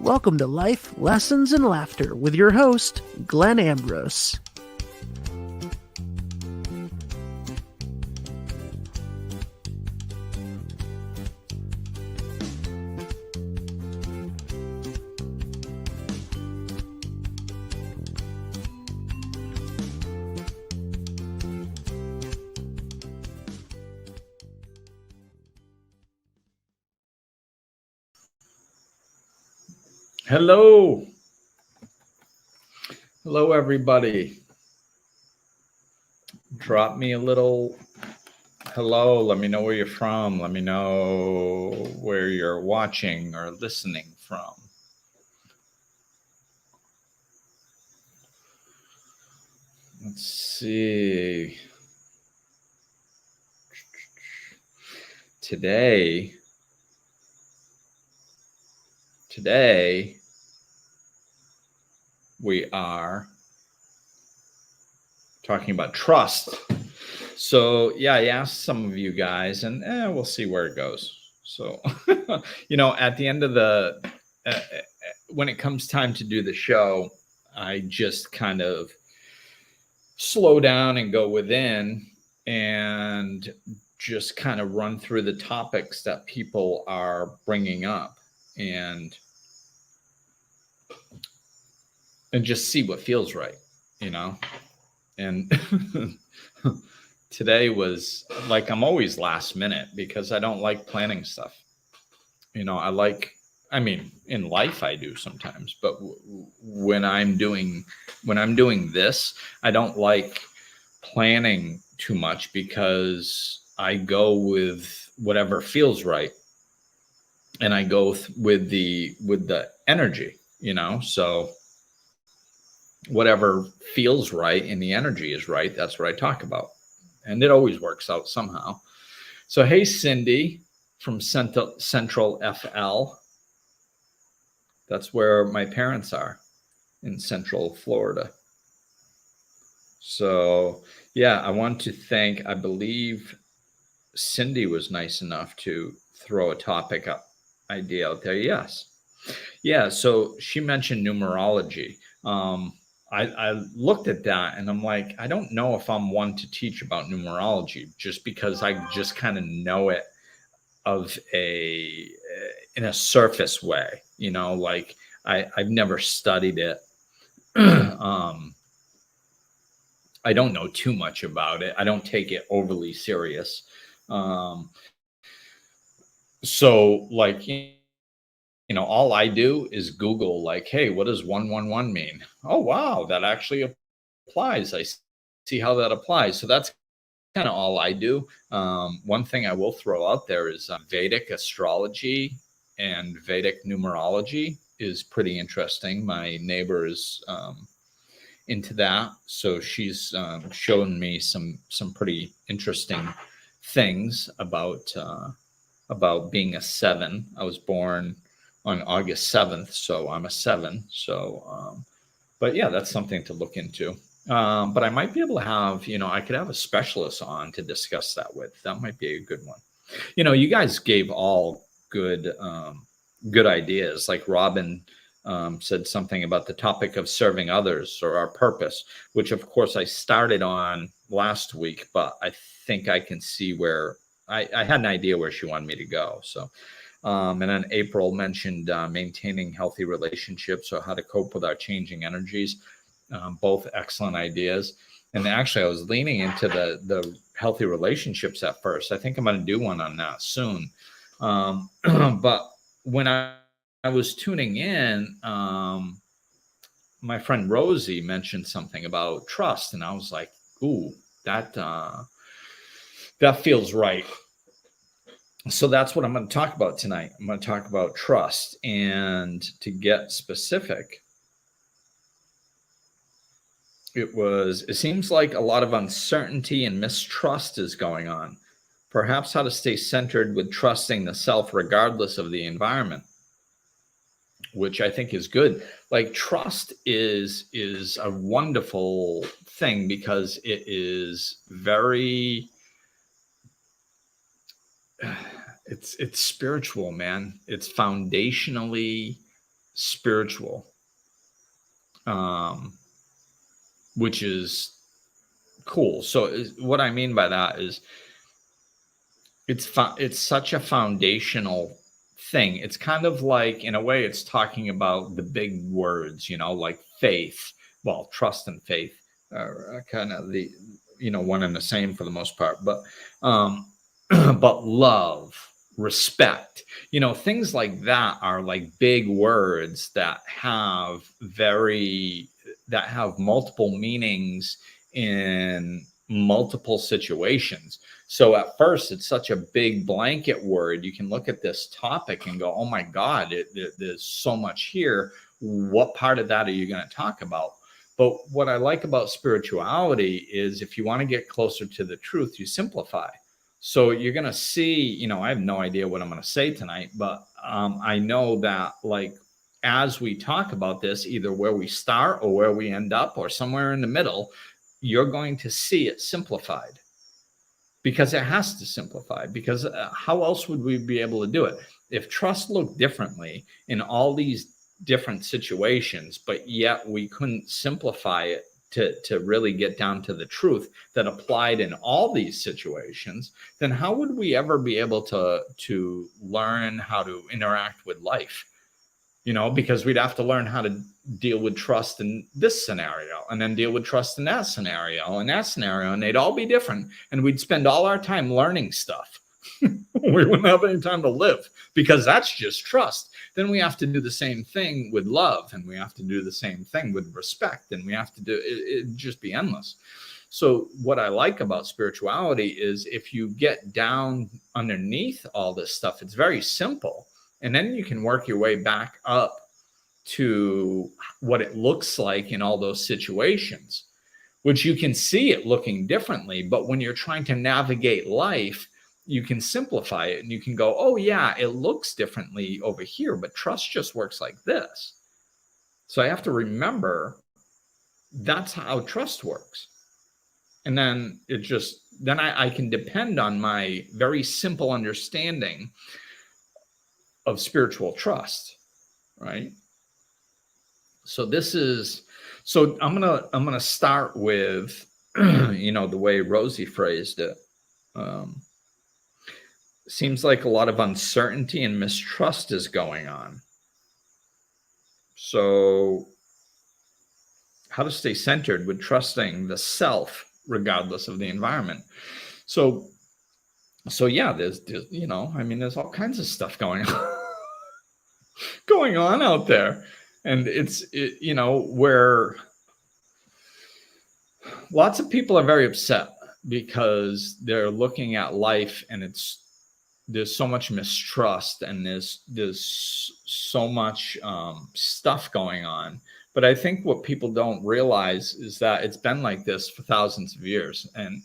Welcome to Life, Lessons, and Laughter with your host, Glenn Ambrose. Hello. Hello, everybody. Drop me a little hello. Let me know where you're from. Let me know where you're watching or listening from. Let's see. Today we are talking about trust. So yeah, I asked some of you guys, and we'll see where it goes. So, at the end of when it comes time to do the show, I just kind of slow down and go within and just kind of run through the topics that people are bringing up and just see what feels right, and today was like, I'm always last minute because I don't like planning stuff. In life I do sometimes, but when I'm doing this, I don't like planning too much because I go with whatever feels right, and I go with the energy, so whatever feels right and the energy is right, that's what I talk about, and it always works out somehow. So hey, Cindy from Central FL. That's where my parents are, in Central Florida. So yeah, I want to thank, I believe Cindy was nice enough to throw a topic idea out there. Yes. Yeah. So she mentioned numerology. I looked at that and I'm like, I don't know if I'm one to teach about numerology, just because I just kind of know it in a surface way, like I've never studied it. I don't know too much about it. I don't take it overly serious. So like, all I do is Google, like, hey, what does 111 mean? Oh, wow, that actually applies. I see how that applies. So that's kind of all I do. One thing I will throw out there is Vedic astrology and Vedic numerology is pretty interesting. My neighbor is into that, so she's shown me some pretty interesting things about being a 7. I was born on August 7th, so I'm a 7. So, but yeah, that's something to look into. But I might be able to have, I could have a specialist on to discuss that with. That might be a good one. You guys gave all good ideas. Like Robin said something about the topic of serving others or our purpose, which of course I started on last week, but I think I can see where I had an idea where she wanted me to go. So, and then April mentioned maintaining healthy relationships, or how to cope with our changing energies. Both excellent ideas. And actually, I was leaning into the healthy relationships at first. I think I'm going to do one on that soon. But when I was tuning in, my friend Rosie mentioned something about trust, and I was like, "Ooh, that feels right." So that's what I'm going to talk about tonight. I'm going to talk about trust, and to get specific, it seems like a lot of uncertainty and mistrust is going on. Perhaps how to stay centered with trusting the self regardless of the environment, which I think is good. Like, trust is a wonderful thing because it is very it's spiritual, man. It's foundationally spiritual, um, which is cool. So what I mean by that is it's such a foundational thing. It's kind of like, in a way, it's talking about the big words, like faith. Well, trust and faith are kind of the, one and the same for the most part. But but love, respect, things like that are like big words that have multiple meanings in multiple situations. So at first, it's such a big blanket word. You can look at this topic and go, oh my God, there's so much here. What part of that are you going to talk about? But what I like about spirituality is, if you want to get closer to the truth, you simplify. So you're going to see, I have no idea what I'm going to say tonight, but I know that, like, as we talk about this, either where we start or where we end up or somewhere in the middle, you're going to see it simplified, because it has to simplify. Because how else would we be able to do it? If trust looked differently in all these different situations, but yet we couldn't simplify it to really get down to the truth that applied in all these situations, then how would we ever be able to learn how to interact with life? Because we'd have to learn how to deal with trust in this scenario, and then deal with trust in that scenario, and they'd all be different. And we'd spend all our time learning stuff. We wouldn't have any time to live, because that's just trust. Then we have to do the same thing with love, and we have to do the same thing with respect, and we have to do it'd just be endless. So what I like about spirituality is, if you get down underneath all this stuff, it's very simple. And then you can work your way back up to what it looks like in all those situations, which you can see it looking differently. But when you're trying to navigate life, you can simplify it, and you can go, oh yeah, it looks differently over here, but trust just works like this. So I have to remember that's how trust works. And then I can depend on my very simple understanding of spiritual trust, right? So I'm gonna start with the way Rosie phrased it. Seems like a lot of uncertainty and mistrust is going on. So how to stay centered with trusting the self regardless of the environment. So yeah, there's there's all kinds of stuff going on out there. And where lots of people are very upset because they're looking at life, and there's so much mistrust, and there's so much stuff going on. But I think what people don't realize is that it's been like this for thousands of years, and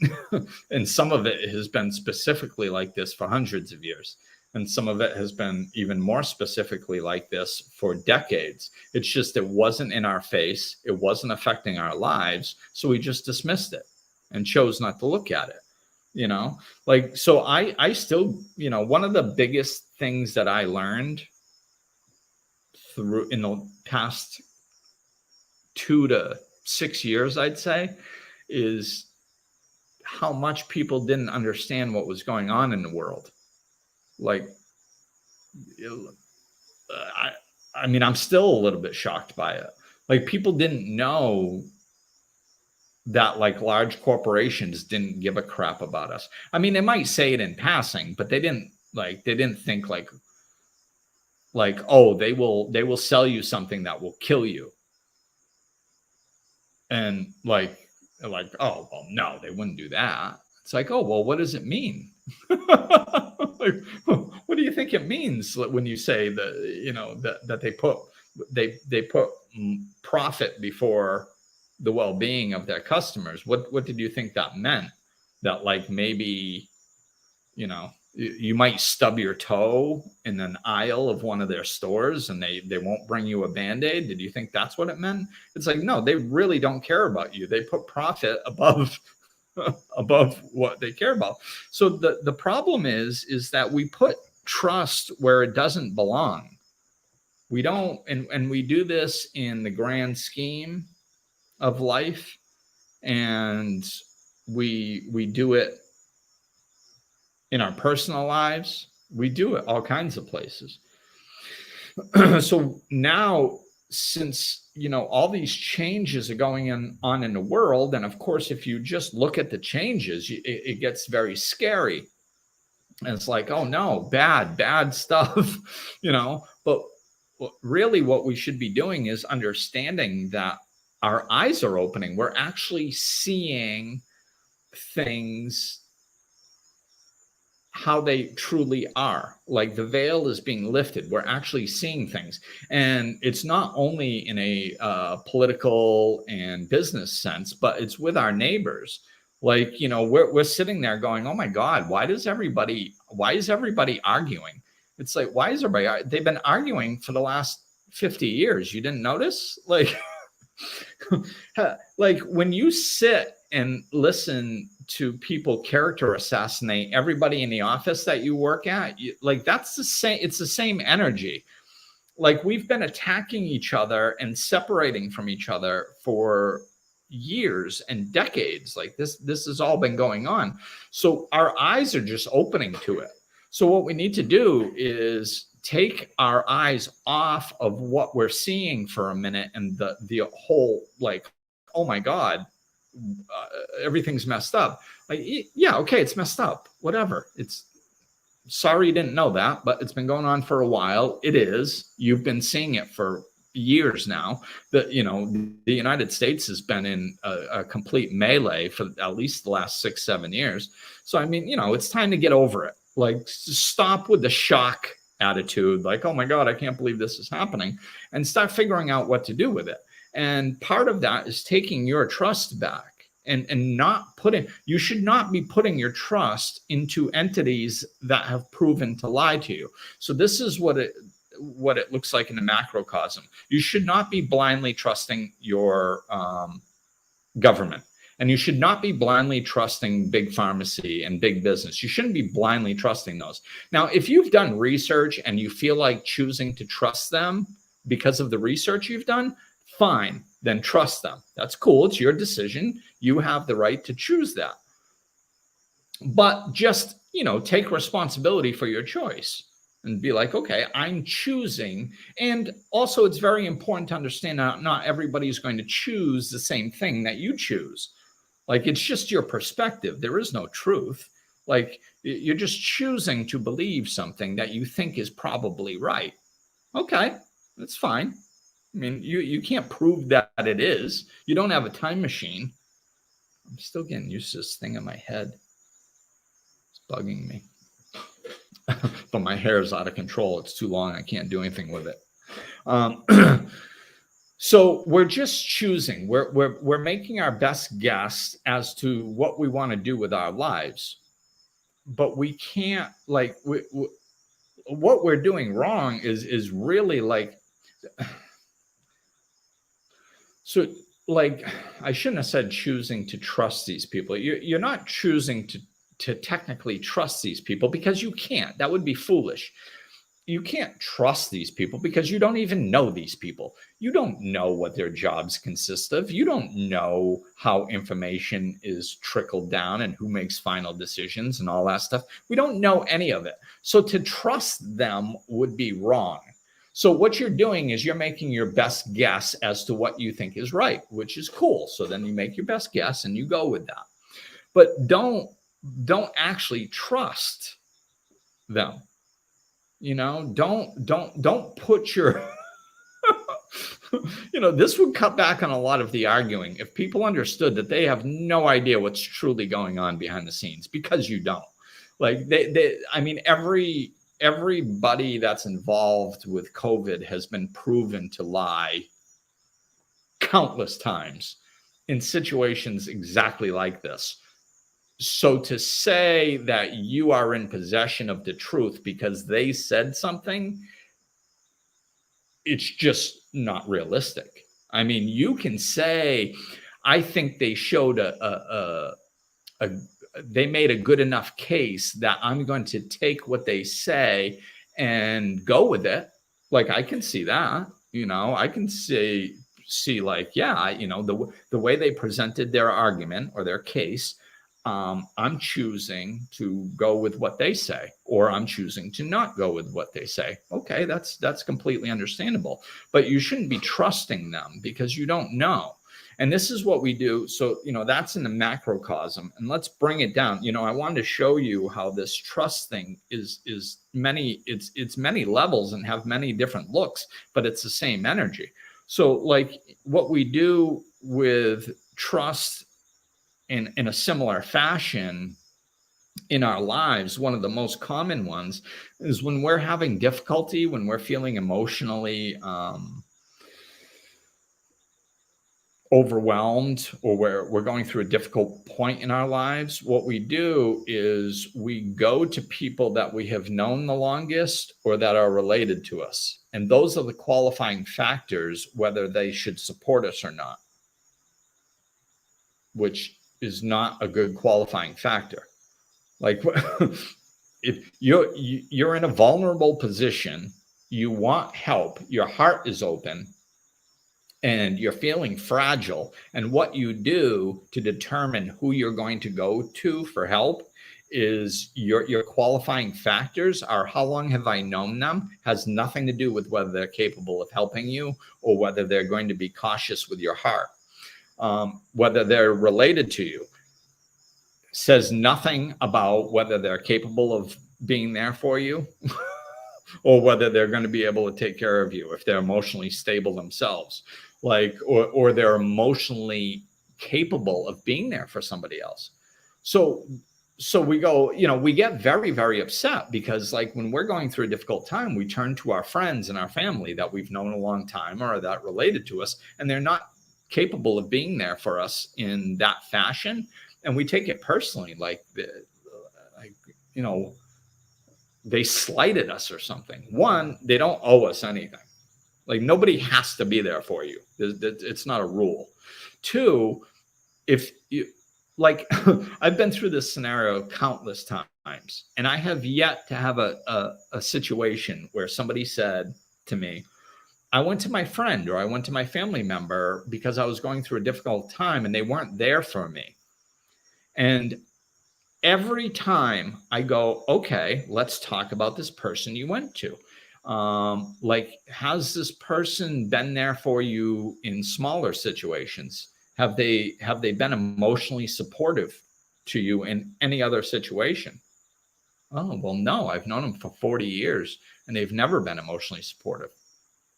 and some of it has been specifically like this for hundreds of years. And some of it has been even more specifically like this for decades. It's just, it wasn't in our face. It wasn't affecting our lives. So we just dismissed it and chose not to look at it. So I still, one of the biggest things that I learned in the past 2 to 6 years, I'd say, is how much people didn't understand what was going on in the world. I'm still a little bit shocked by it. Like, people didn't know that, like, large corporations didn't give a crap about us. I mean, they might say it in passing, but they didn't think like, oh, they will sell you something that will kill you. And like, oh, well, no, they wouldn't do that. It's like, oh, well, what does it mean? Like, what do you think it means when you say that, that they put profit before the well-being of their customers? What did you think that meant? That, like, maybe, you might stub your toe in an aisle of one of their stores and they won't bring you a Band-Aid? Did you think that's what it meant? It's like, no, they really don't care about you. They put profit above what they care about. So the problem is that we put trust where it doesn't belong. We don't, and we do this in the grand scheme of life, and we do it in our personal lives. We do it all kinds of places. So now, since all these changes are going on in the world, and of course, if you just look at the changes, it gets very scary, and it's like, oh no, bad stuff, But really, what we should be doing is understanding that our eyes are opening. We're actually seeing things how they truly are. Like, the veil is being lifted. We're actually seeing things. And it's not only in a political and business sense, but it's with our neighbors. Like, we're sitting there going, oh my God, why is everybody arguing? It's like, why is everybody, they've been arguing for the last 50 years. You didn't notice? Like, like when you sit and listen to people character assassinate everybody in the office that you work at, like, that's the same, it's the same energy. Like, we've been attacking each other and separating from each other for years and decades. Like, this has all been going on. So our eyes are just opening to it. So what we need to do is take our eyes off of what we're seeing for a minute, and the whole, like, oh my God, everything's messed up. Like, yeah, okay, it's messed up. Whatever. It's, sorry you didn't know that, but it's been going on for a while. It is. You've been seeing it for years now. The United States has been in a complete melee for at least the last 6-7 years. So I mean, it's time to get over it. Like, stop with the shock attitude, like, oh my God, I can't believe this is happening, and start figuring out what to do with it. And part of that is taking your trust back, and not putting, you should not be putting your trust into entities that have proven to lie to you. So this is what it looks like in the macrocosm. You should not be blindly trusting your government. And you should not be blindly trusting big pharmacy and big business. You shouldn't be blindly trusting those. Now, if you've done research and you feel like choosing to trust them because of the research you've done, fine, then trust them. That's cool. It's your decision. You have the right to choose that. But just, take responsibility for your choice and be like, okay, I'm choosing. And also, it's very important to understand that not everybody's going to choose the same thing that you choose. Like, it's just your perspective. There is no truth. Like, you're just choosing to believe something that you think is probably right. Okay, that's fine. I mean, you can't prove that it is. You don't have a time machine. I'm still getting used to this thing in my head. It's bugging me. But my hair is out of control. It's too long. I can't do anything with it. So we're just choosing. We're making our best guess as to what we want to do with our lives, but we can't, like, what we're doing wrong is really, like, so, like, I shouldn't have said choosing to trust these people. You're not choosing to technically trust these people, because you can't. That would be foolish. You can't trust these people because you don't even know these people. You don't know what their jobs consist of. You don't know how information is trickled down and who makes final decisions and all that stuff. We don't know any of it. So to trust them would be wrong. So what you're doing is you're making your best guess as to what you think is right, which is cool. So then you make your best guess and you go with that. But don't actually trust them. Don't put your, this would cut back on a lot of the arguing if people understood that they have no idea what's truly going on behind the scenes, because you don't. Like, I mean, everybody that's involved with COVID has been proven to lie countless times in situations exactly like this. So to say that you are in possession of the truth because they said something, it's just not realistic. I mean, you can say, I think they showed they made a good enough case that I'm going to take what they say and go with it. Like, I can see that, I can see like, yeah, the way they presented their argument or their case, I'm choosing to go with what they say, or I'm choosing to not go with what they say. Okay, that's completely understandable. But you shouldn't be trusting them because you don't know. And this is what we do. So, that's in the macrocosm. And let's bring it down. I wanted to show you how this trust thing is many, it's many levels and have many different looks, but it's the same energy. So, like, what we do with trust in a similar fashion in our lives, one of the most common ones is when we're having difficulty, when we're feeling emotionally overwhelmed, or we're going through a difficult point in our lives. What we do is we go to people that we have known the longest or that are related to us. And those are the qualifying factors, whether they should support us or not, which is not a good qualifying factor. Like, if you're in a vulnerable position, you want help, your heart is open, and you're feeling fragile, and what you do to determine who you're going to go to for help is your qualifying factors are: how long have I known them? Has nothing to do with whether they're capable of helping you or whether they're going to be cautious with your heart. Whether they're related to you says nothing about whether they're capable of being there for you or whether they're going to be able to take care of you if they're emotionally stable themselves, like, or they're emotionally capable of being there for somebody else. So we go, we get very, very upset because, like, when we're going through a difficult time, we turn to our friends and our family that we've known a long time or that related to us, and they're not capable of being there for us in that fashion. And we take it personally, like, they slighted us or something. One, they don't owe us anything. Like, nobody has to be there for you. It's not a rule. Two, if you, like, I've been through this scenario countless times, and I have yet to have a situation where somebody said to me, I went to my friend or I went to my family member because I was going through a difficult time and they weren't there for me. And every time I go, okay, let's talk about this person you went to. Like, has this person been there for you in smaller situations? Have they been emotionally supportive to you in any other situation? Oh, well, no, I've known them for 40 years and they've never been emotionally supportive.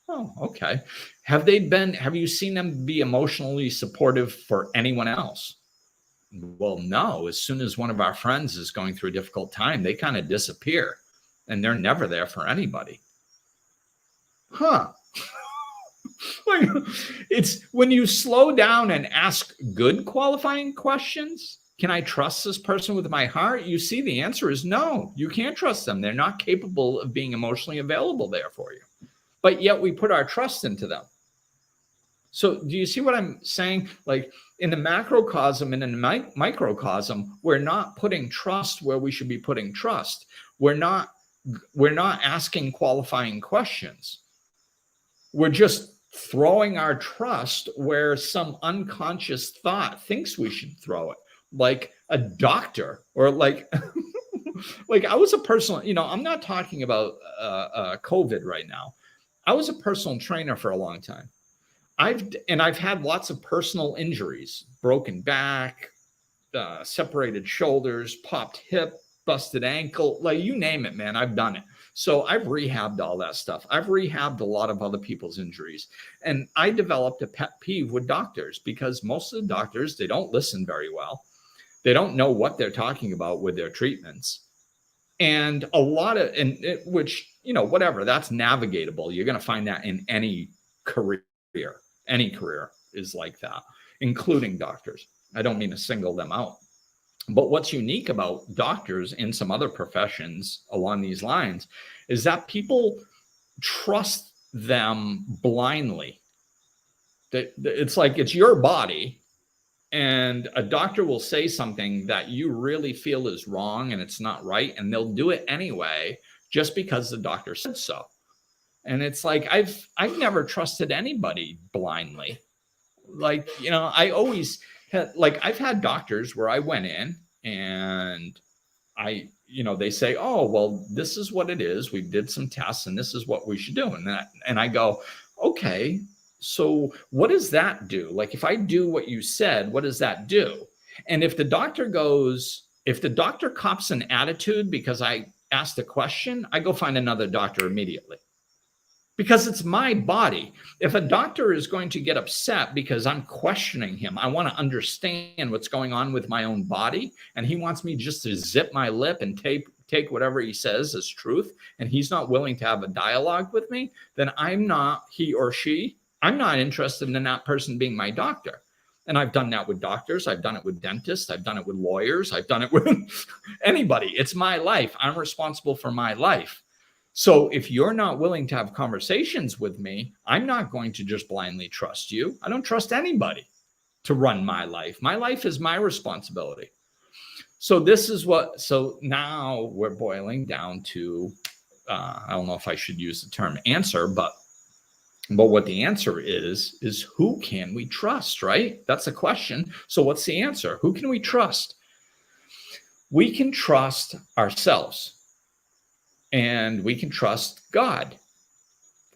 Oh, okay. Have you seen them be emotionally supportive for anyone else? Well, no. As soon as one of our friends is going through a difficult time, they kind of disappear and they're never there for anybody. Huh. Like, it's when you slow down and ask good qualifying questions. Can I trust this person with my heart? You see, the answer is no. You can't trust them. They're not capable of being emotionally available there for you. But yet we put our trust into them. So do you see what I'm saying? Like, in the macrocosm and in the microcosm, we're not putting trust where we should be putting trust. We're not asking qualifying questions. We're just throwing our trust where some unconscious thought thinks we should throw it, like a doctor, or like like, I was a personal, I'm not talking about COVID right now. I was a personal trainer for a long time. I've had lots of personal injuries: broken back, separated shoulders, popped hip, busted ankle, like, you name it, man, I've done it. So I've rehabbed all that stuff. I've rehabbed a lot of other people's injuries. And I developed a pet peeve with doctors because most of the doctors, they don't listen very well. They don't know what they're talking about with their treatments. And a lot of, which, whatever, that's navigatable. You're going to find that in any career. Any career is like that, including doctors. I don't mean to single them out. But what's unique about doctors and some other professions along these lines is that people trust them blindly. It's like, it's your body, and a doctor will say something that you really feel is wrong and it's not right, and they'll do it anyway just because the doctor said so. And it's like, I've never trusted anybody blindly. Like, I always had, like, I've had doctors where I went in and they say, oh, well, this is what it is. We did some tests and this is what we should do. And I go, okay, so what does that do? Like, if I do what you said, what does that do? And if the doctor cops an attitude because I asked a question, I go find another doctor immediately. Because it's my body. If a doctor is going to get upset because I'm questioning him, I want to understand what's going on with my own body, and he wants me just to zip my lip and take whatever he says as truth, and he's not willing to have a dialogue with me, then I'm not interested in that person being my doctor. And I've done that with doctors. I've done it with dentists. I've done it with lawyers. I've done it with anybody. It's my life. I'm responsible for my life. So if you're not willing to have conversations with me, I'm not going to just blindly trust you. I don't trust anybody to run my life. My life is my responsibility. So so now we're boiling down to, I don't know if I should use the term answer, but what the answer is who can we trust, right? That's the question. So what's the answer? Who can we trust? We can trust ourselves. And we can trust God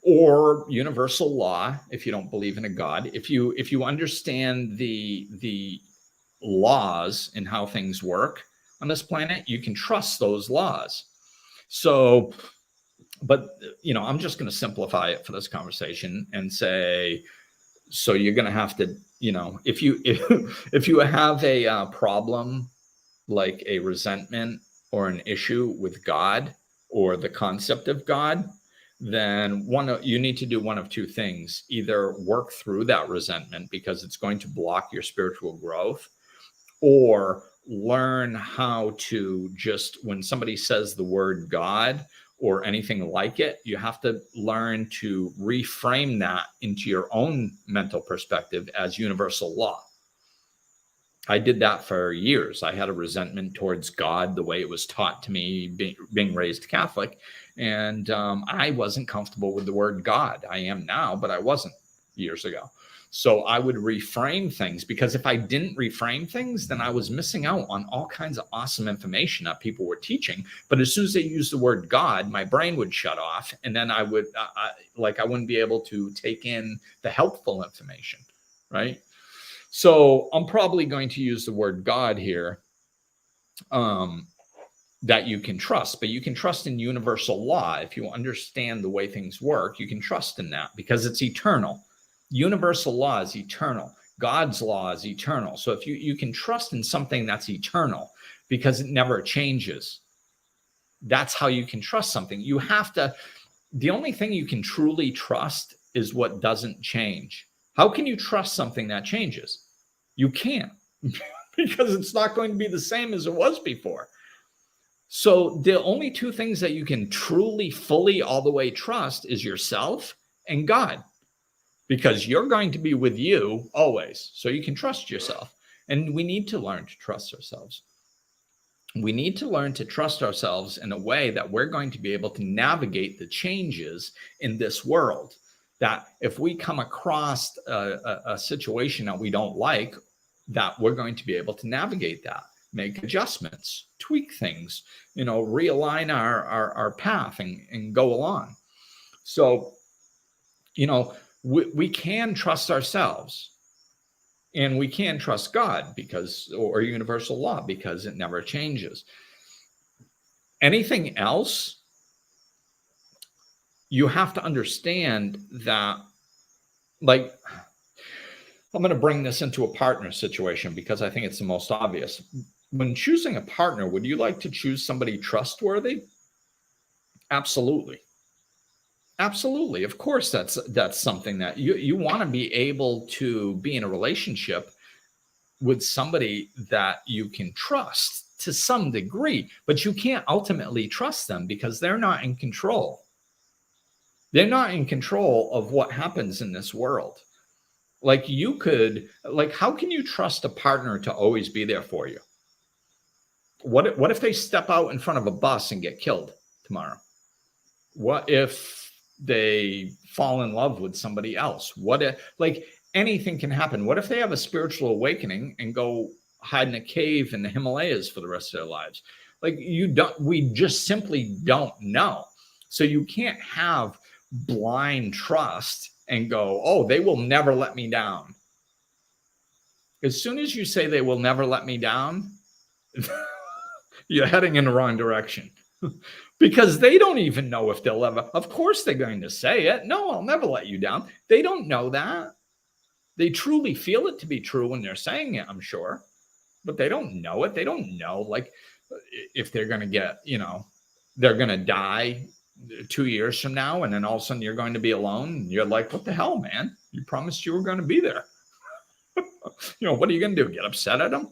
or universal law if you don't believe in a God. If you understand the laws and how things work on this planet, you can trust those laws. So, but I'm just going to simplify it for this conversation and say, so you're going to have to, if you have a problem like a resentment or an issue with God, or the concept of God, then you need to do one of two things. Either work through that resentment because it's going to block your spiritual growth, or learn how to just, when somebody says the word God or anything like it, you have to learn to reframe that into your own mental perspective as universal law. I did that for years. I had a resentment towards God, the way it was taught to me, being raised Catholic. And I wasn't comfortable with the word God. I am now, but I wasn't years ago. So I would reframe things, because if I didn't reframe things, then I was missing out on all kinds of awesome information that people were teaching. But as soon as they used the word God, my brain would shut off. And then I wouldn't be able to take in the helpful information, right? So I'm probably going to use the word God here, that you can trust, but you can trust in universal law. If you understand the way things work, you can trust in that because it's eternal. Universal law is eternal. God's law is eternal. So if you can trust in something that's eternal because it never changes, that's how you can trust something. The only thing you can truly trust is what doesn't change. How can you trust something that changes? You can't, because it's not going to be the same as it was before. So the only two things that you can truly, fully, all the way trust is yourself and God, because you're going to be with you always. So you can trust yourself. And we need to learn to trust ourselves. We need to learn to trust ourselves in a way that we're going to be able to navigate the changes in this world. That if we come across a situation that we don't like, that we're going to be able to navigate that, make adjustments, tweak things, realign our path and go along. So, we can trust ourselves, and we can trust God or universal law, because it never changes. Anything else, you have to understand that, like, I'm going to bring this into a partner situation because I think it's the most obvious. When choosing a partner, would you like to choose somebody trustworthy? Absolutely. Absolutely. Of course, that's something that you want to be able to be in a relationship with somebody that you can trust to some degree, but you can't ultimately trust them because they're not in control. They're not in control of what happens in this world. How can you trust a partner to always be there for you? What if they step out in front of a bus and get killed tomorrow? What if they fall in love with somebody else? What if, like, anything can happen? What if they have a spiritual awakening and go hide in a cave in the Himalayas for the rest of their lives? Like, we just simply don't know. So you can't have blind trust and go, oh, they will never let me down. As soon as you say they will never let me down, you're heading in the wrong direction. Because they don't even know if they'll ever, of course they're going to say it. No, I'll never let you down. They don't know that. They truly feel it to be true when they're saying it, I'm sure, but they don't know it. They don't know, like, if they're going to get, they're going to die 2 years from now, and then all of a sudden you're going to be alone. And you're like, what the hell, man? You promised you were going to be there. What are you going to do? Get upset at them?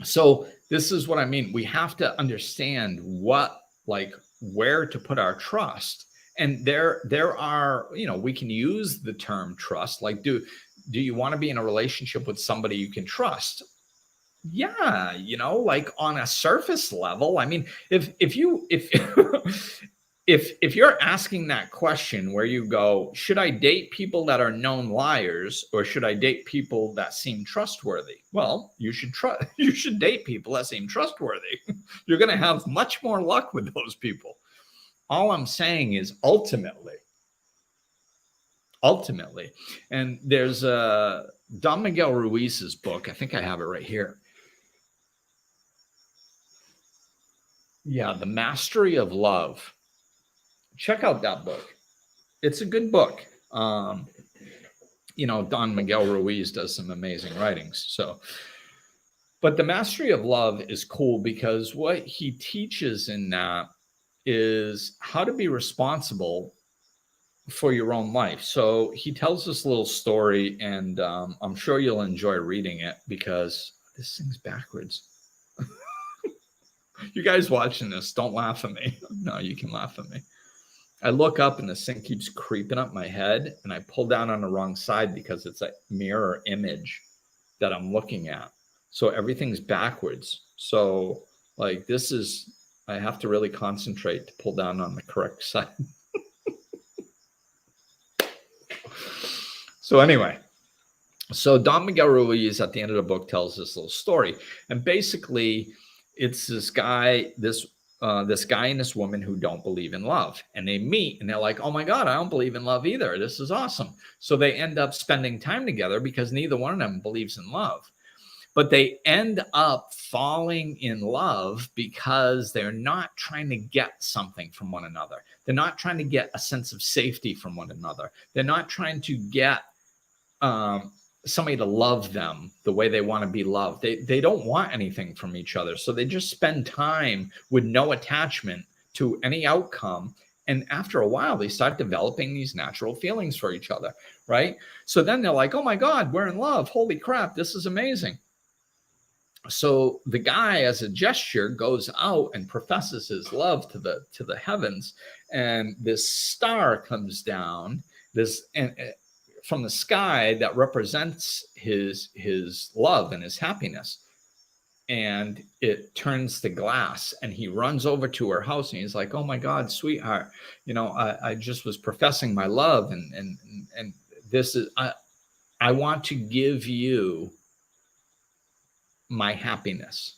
So this is what I mean. We have to understand where to put our trust. And there are, we can use the term trust. Like, do you want to be in a relationship with somebody you can trust? Yeah, like on a surface level. I mean, if if you're asking that question where you go, should I date people that are known liars, or should I date people that seem trustworthy? Well, you should date people that seem trustworthy. You're going to have much more luck with those people. All I'm saying is ultimately, and there's Don Miguel Ruiz's book. I think I have it right here. Yeah, The Mastery of Love. Check out that book. It's a good book. Don Miguel Ruiz does some amazing writings. But The Mastery of Love is cool because what he teaches in that is how to be responsible for your own life. So he tells this little story, and I'm sure you'll enjoy reading it because this thing's backwards. You guys watching this, don't laugh at me. No, you can laugh at me. I look up and this thing keeps creeping up my head, and I pull down on the wrong side because it's a mirror image that I'm looking at. So everything's backwards. So like I have to really concentrate to pull down on the correct side. So anyway, Don Miguel Ruiz at the end of the book tells this little story, and basically it's this guy and this woman who don't believe in love, and they meet and they're like, oh my God, I don't believe in love either. This is awesome. So they end up spending time together because neither one of them believes in love, but they end up falling in love because they're not trying to get something from one another. They're not trying to get a sense of safety from one another. They're not trying to get somebody to love them the way they want to be loved. They don't want anything from each other. So they just spend time with no attachment to any outcome. And after a while, they start developing these natural feelings for each other, right? So then they're like, oh my God, we're in love. Holy crap, this is amazing. So the guy, as a gesture, goes out and professes his love to the heavens. And this star comes down, from the sky that represents his love and his happiness, and it turns to glass, and he runs over to her house and he's like, oh my God, sweetheart, I just was professing my love, and this is, I want to give you my happiness,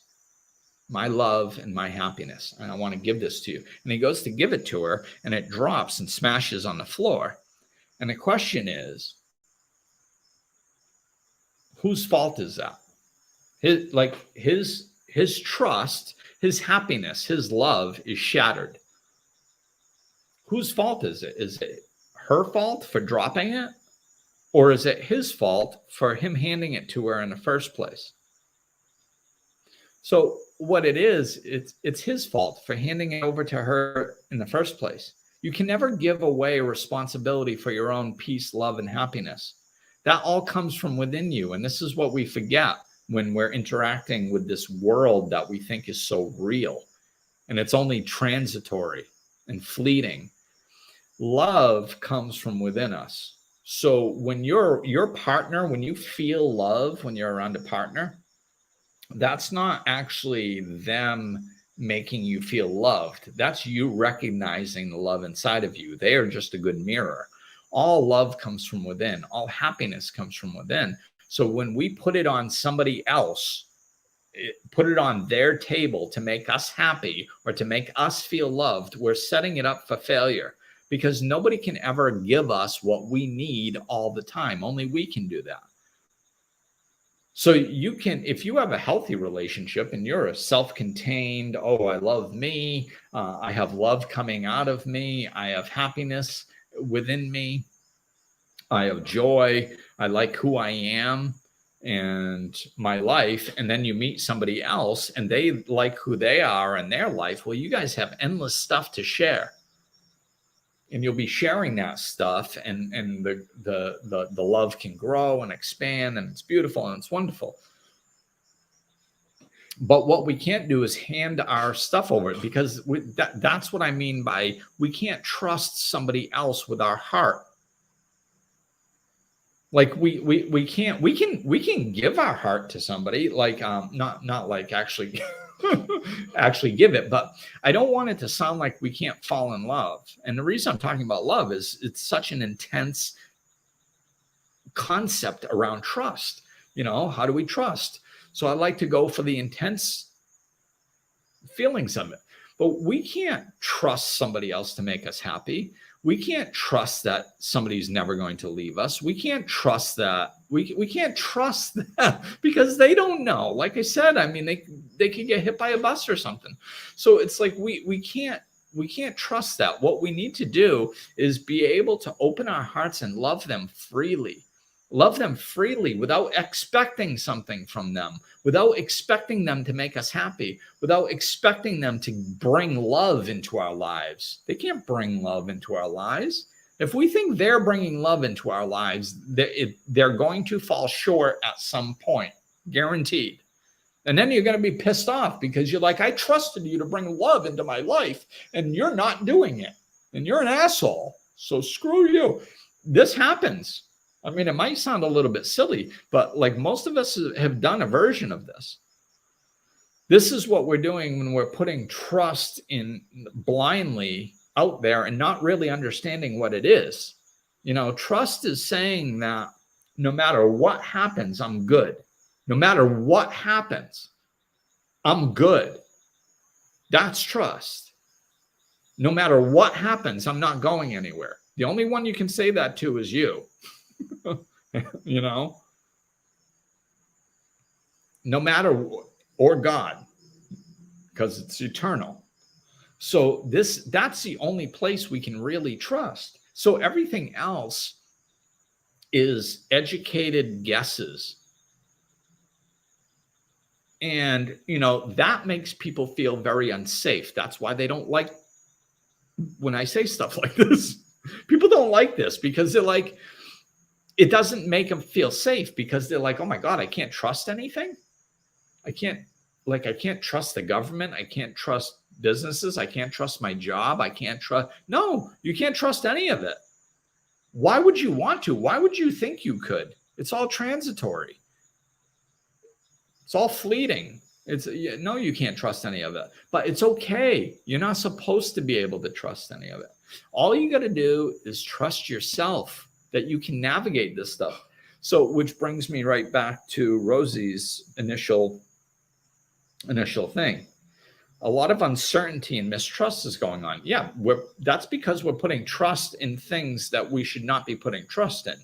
my love and my happiness, and I want to give this to you. And he goes to give it to her, and it drops and smashes on the floor. And the question is, whose fault is that? His trust, his happiness, his love is shattered. Whose fault is it? Is it her fault for dropping it? Or is it his fault for him handing it to her in the first place? So what it is, it's his fault for handing it over to her in the first place. You can never give away responsibility for your own peace, love, and happiness. That all comes from within you. And this is what we forget when we're interacting with this world that we think is so real. And it's only transitory and fleeting. Love comes from within us. So when your partner, when you feel love, when you're around a partner, that's not actually them making you feel loved. That's you recognizing the love inside of you. They are just a good mirror. All love comes from within. All happiness comes from within. So when we put it on somebody else, put it on their table to make us happy or to make us feel loved, we're setting it up for failure, because nobody can ever give us what we need all the time. Only we can do that. So you can, if you have a healthy relationship and you're a self-contained, oh, I love me, I have love coming out of me, I have happiness within me, I have joy, I like who I am and my life, and then you meet somebody else and they like who they are in their life, well, you guys have endless stuff to share. And you'll be sharing that stuff, and the love can grow and expand, and it's beautiful and it's wonderful. But what we can't do is hand our stuff over, because that's what I mean by we can't trust somebody else with our heart. Like we can give our heart to somebody, like not like actually actually give it, but I don't want it to sound like we can't fall in love. And the reason I'm talking about love is it's such an intense concept around trust. You know, how do we trust? So I like to go for the intense feelings of it. But we can't trust somebody else to make us happy. We can't trust that somebody's never going to leave us. We can't trust that. We can't trust that because they don't know. Like I said, I mean, they could get hit by a bus or something. So it's like we can't trust that. What we need to do is be able to open our hearts and love them freely. Love them freely without expecting something from them, without expecting them to make us happy, without expecting them to bring love into our lives. They can't bring love into our lives. If we think they're bringing love into our lives, they're going to fall short at some point, guaranteed. And then you're going to be pissed off because you're like, I trusted you to bring love into my life, and you're not doing it. And you're an asshole. So screw you. This happens. I mean, it might sound a little bit silly, but like most of us have done a version of this. This is what we're doing when we're putting trust in blindly out there and not really understanding what it is. You know, trust is saying that no matter what happens, I'm good. No matter what happens, I'm good. That's trust. No matter what happens, I'm not going anywhere. The only one you can say that to is you. You know, no matter, or God, because it's eternal. So that's the only place we can really trust. So everything else is educated guesses. And, you know, that makes people feel very unsafe. That's why they don't like when I say stuff like this. People don't like this because they're like, it doesn't make them feel safe because they're like, oh my God, I can't trust anything. I can't trust the government. I can't trust businesses. I can't trust my job. I can't trust. No, you can't trust any of it. Why would you want to? Why would you think you could? It's all transitory. It's all fleeting. No, you can't trust any of it, but it's okay. You're not supposed to be able to trust any of it. All you got to do is trust yourself that you can navigate this stuff. So, which brings me right back to Rosie's initial thing. A lot of uncertainty and mistrust is going on. Yeah, that's because we're putting trust in things that we should not be putting trust in.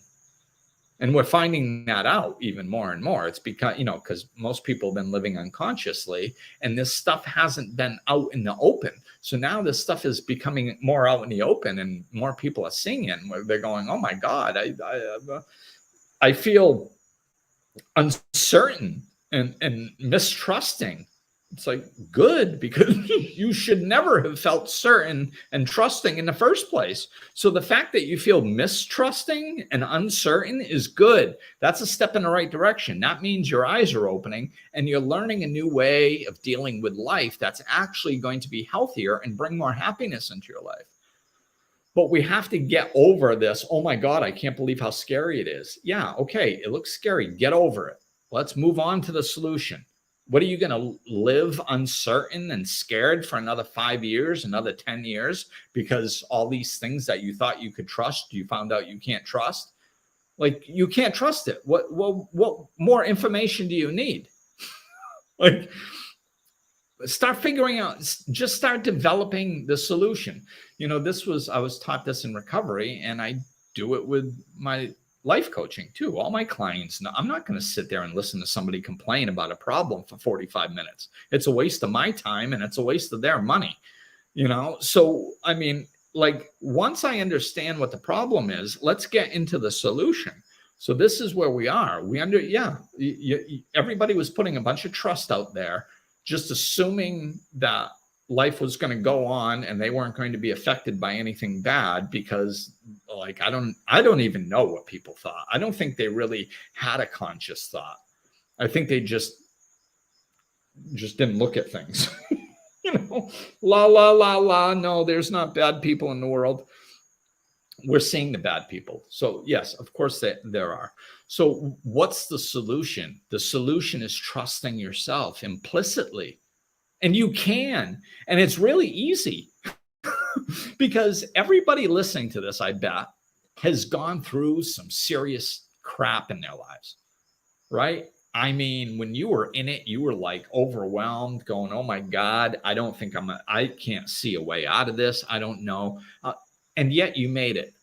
And we're finding that out even more and more. It's because, you know, because most people have been living unconsciously and this stuff hasn't been out in the open. So now this stuff is becoming more out in the open and more people are seeing it. And they're going, oh my God, I feel uncertain and mistrusting. It's like, good, because you should never have felt certain and trusting in the first place. So the fact that you feel mistrusting and uncertain is good. That's a step in the right direction. That means your eyes are opening and you're learning a new way of dealing with life that's actually going to be healthier and bring more happiness into your life. But we have to get over this. Oh my God, I can't believe how scary it is. Yeah, okay, it looks scary. Get over it. Let's move on to the solution. What are you going to live uncertain and scared for another 5 years, another 10 years, because all these things that you thought you could trust, you found out you can't trust? Like, you can't trust it. What more information do you need? Like, start figuring out, just start developing the solution. I was taught this in recovery, and I do it with my life coaching too. All my clients know I'm not going to sit there and listen to somebody complain about a problem for 45 minutes. It's a waste of my time, and it's a waste of their money. So I mean, like, once I understand what the problem is, let's get into the solution. So this is where we are. Everybody was putting a bunch of trust out there, just assuming that life was going to go on and they weren't going to be affected by anything bad, because, like, I don't even know what people thought. I don't think they really had a conscious thought. I think they just didn't look at things. La la la la. No, there's not bad people in the world. We're seeing the bad people. So yes, of course there are. So what's the solution? The solution is trusting yourself implicitly. And you can. And it's really easy because everybody listening to this, I bet, has gone through some serious crap in their lives, right? I mean, when you were in it, you were like overwhelmed, going, oh my God, I can't see a way out of this. I don't know. And yet you made it,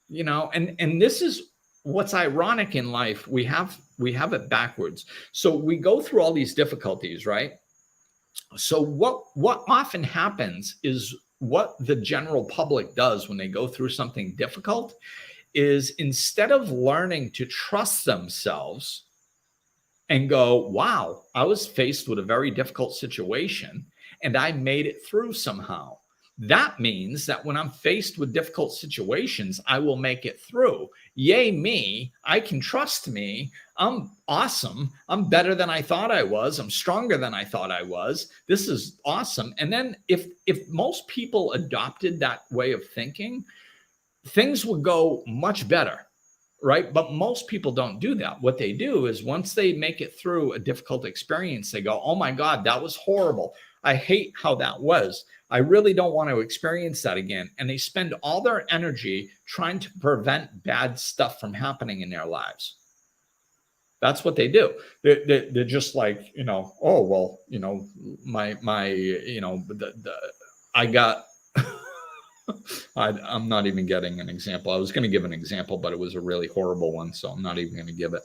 and this is what's ironic in life. We have it backwards. So we go through all these difficulties, right? So what often happens is, what the general public does when they go through something difficult is, instead of learning to trust themselves and go, wow, I was faced with a very difficult situation and I made it through somehow. That means that when I'm faced with difficult situations, I will make it through. Yay me, I can trust me. I'm awesome. I'm better than I thought I was. I'm stronger than I thought I was. This is awesome. And then if most people adopted that way of thinking, things would go much better, right? But most people don't do that. What they do is, once they make it through a difficult experience, they go, oh my God, that was horrible. I hate how that was. I really don't want to experience that again. And they spend all their energy trying to prevent bad stuff from happening in their lives. That's what they do. They're just like, oh, well, I got, I'm not even getting an example. I was going to give an example, but it was a really horrible one, so I'm not even going to give it.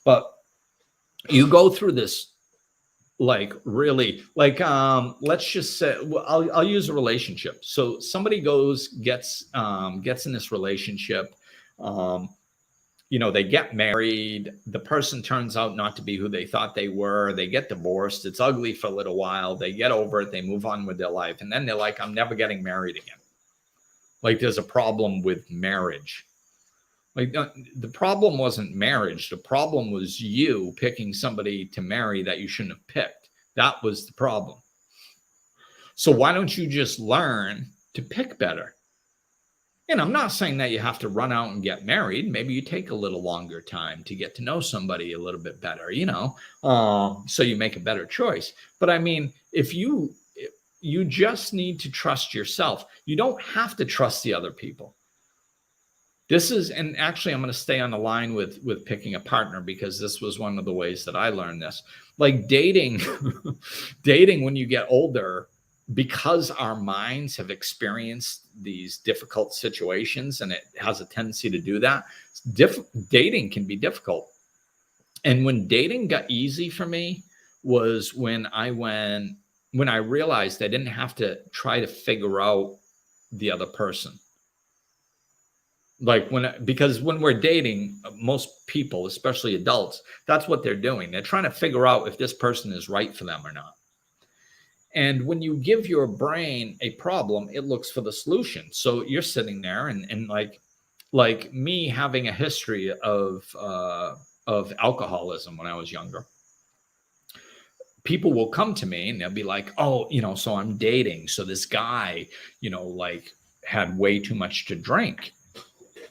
But you go through this, like, really, like, let's just say, I'll use a relationship. So somebody gets in this relationship, they get married. The person turns out not to be who they thought they were. They get divorced. It's ugly for a little while. They get over it. They move on with their life. And then they're like, I'm never getting married again. Like, there's a problem with marriage. Like, the problem wasn't marriage. The problem was you picking somebody to marry that you shouldn't have picked. That was the problem. So why don't you just learn to pick better? And I'm not saying that you have to run out and get married. Maybe you take a little longer time to get to know somebody a little bit better, so you make a better choice. But I mean, if you just need to trust yourself. You don't have to trust the other people. And actually, I'm going to stay on the line with picking a partner, because this was one of the ways that I learned this. Like, dating when you get older, because our minds have experienced these difficult situations, and it has a tendency to do that, dating can be difficult. And when dating got easy for me was when I realized I didn't have to try to figure out the other person. Like, because when we're dating, most people, especially adults, that's what they're doing. They're trying to figure out if this person is right for them or not. And when you give your brain a problem, it looks for the solution. So you're sitting there and like me having a history of alcoholism when I was younger. People will come to me and they'll be like, oh, so I'm dating. So this guy, like, had way too much to drink.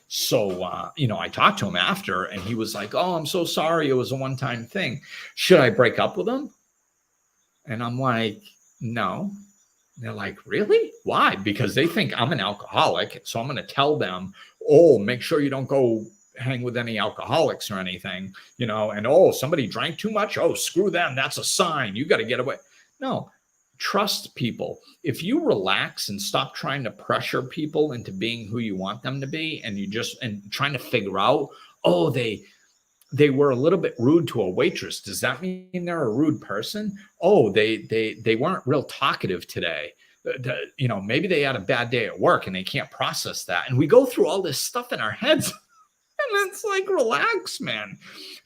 So, I talked to him after and he was like, oh, I'm so sorry. It was a one-time thing. Should I break up with him? And I'm like, no. They're like, really? Why? Because they think I'm an alcoholic. So I'm going to tell them, oh, make sure you don't go hang with any alcoholics or anything, and oh, somebody drank too much. Oh, screw them. That's a sign. You got to get away. No, trust people. If you relax and stop trying to pressure people into being who you want them to be, and trying to figure out, oh, they were a little bit rude to a waitress. Does that mean they're a rude person? Oh, they weren't real talkative today. Maybe they had a bad day at work and they can't process that. And we go through all this stuff in our heads. And it's like, relax, man.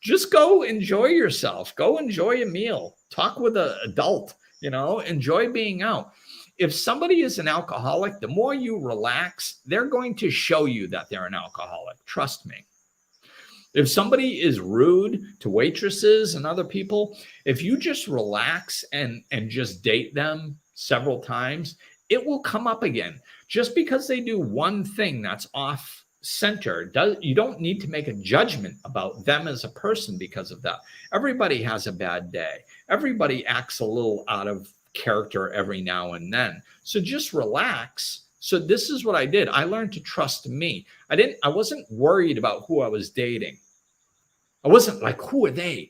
Just go enjoy yourself. Go enjoy a meal. Talk with an adult, enjoy being out. If somebody is an alcoholic, the more you relax, they're going to show you that they're an alcoholic. Trust me. If somebody is rude to waitresses and other people, if you just relax and just date them several times, it will come up again. Just because they do one thing that's off center, you don't need to make a judgment about them as a person because of that. Everybody has a bad day. Everybody acts a little out of character every now and then. So just relax. So this is what I did. I learned to trust me. I wasn't worried about who I was dating. I wasn't like, who are they?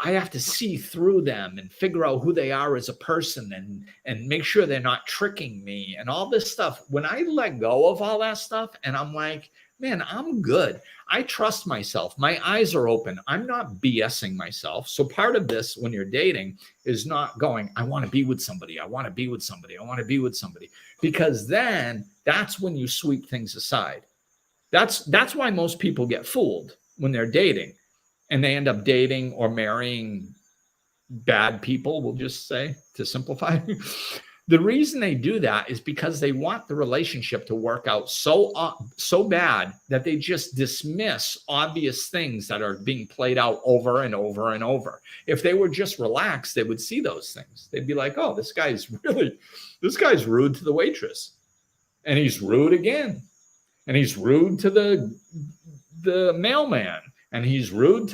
I have to see through them and figure out who they are as a person and make sure they're not tricking me and all this stuff. When I let go of all that stuff and I'm like, man, I'm good. I trust myself. My eyes are open. I'm not BSing myself. So part of this when you're dating is not going, I want to be with somebody. I want to be with somebody. I want to be with somebody. Because then that's when you sweep things aside. That's why most people get fooled when they're dating. And they end up dating or marrying bad people, we'll just say, to simplify. The reason they do that is because they want the relationship to work out so bad that they just dismiss obvious things that are being played out over and over and over. If they were just relaxed, they would see those things. They'd be like, oh, this guy's rude to the waitress. And he's rude again. And he's rude to the mailman. And he's rude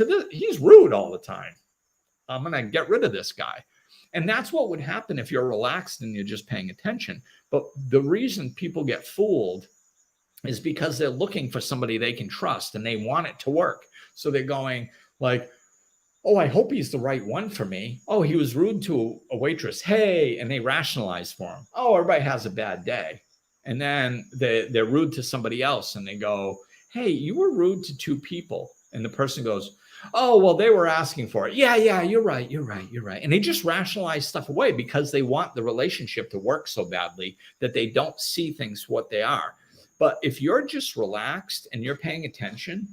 all the time. I'm going to get rid of this guy. And that's what would happen if you're relaxed and you're just paying attention. But the reason people get fooled is because they're looking for somebody they can trust and they want it to work. So they're going like, oh, I hope he's the right one for me. Oh, he was rude to a waitress. Hey, and they rationalize for him. Oh, everybody has a bad day. And then they're rude to somebody else and they go, hey, you were rude to two people. And the person goes, oh, well, they were asking for it. Yeah, you're right. And they just rationalize stuff away because they want the relationship to work so badly that they don't see things what they are. But if you're just relaxed and you're paying attention,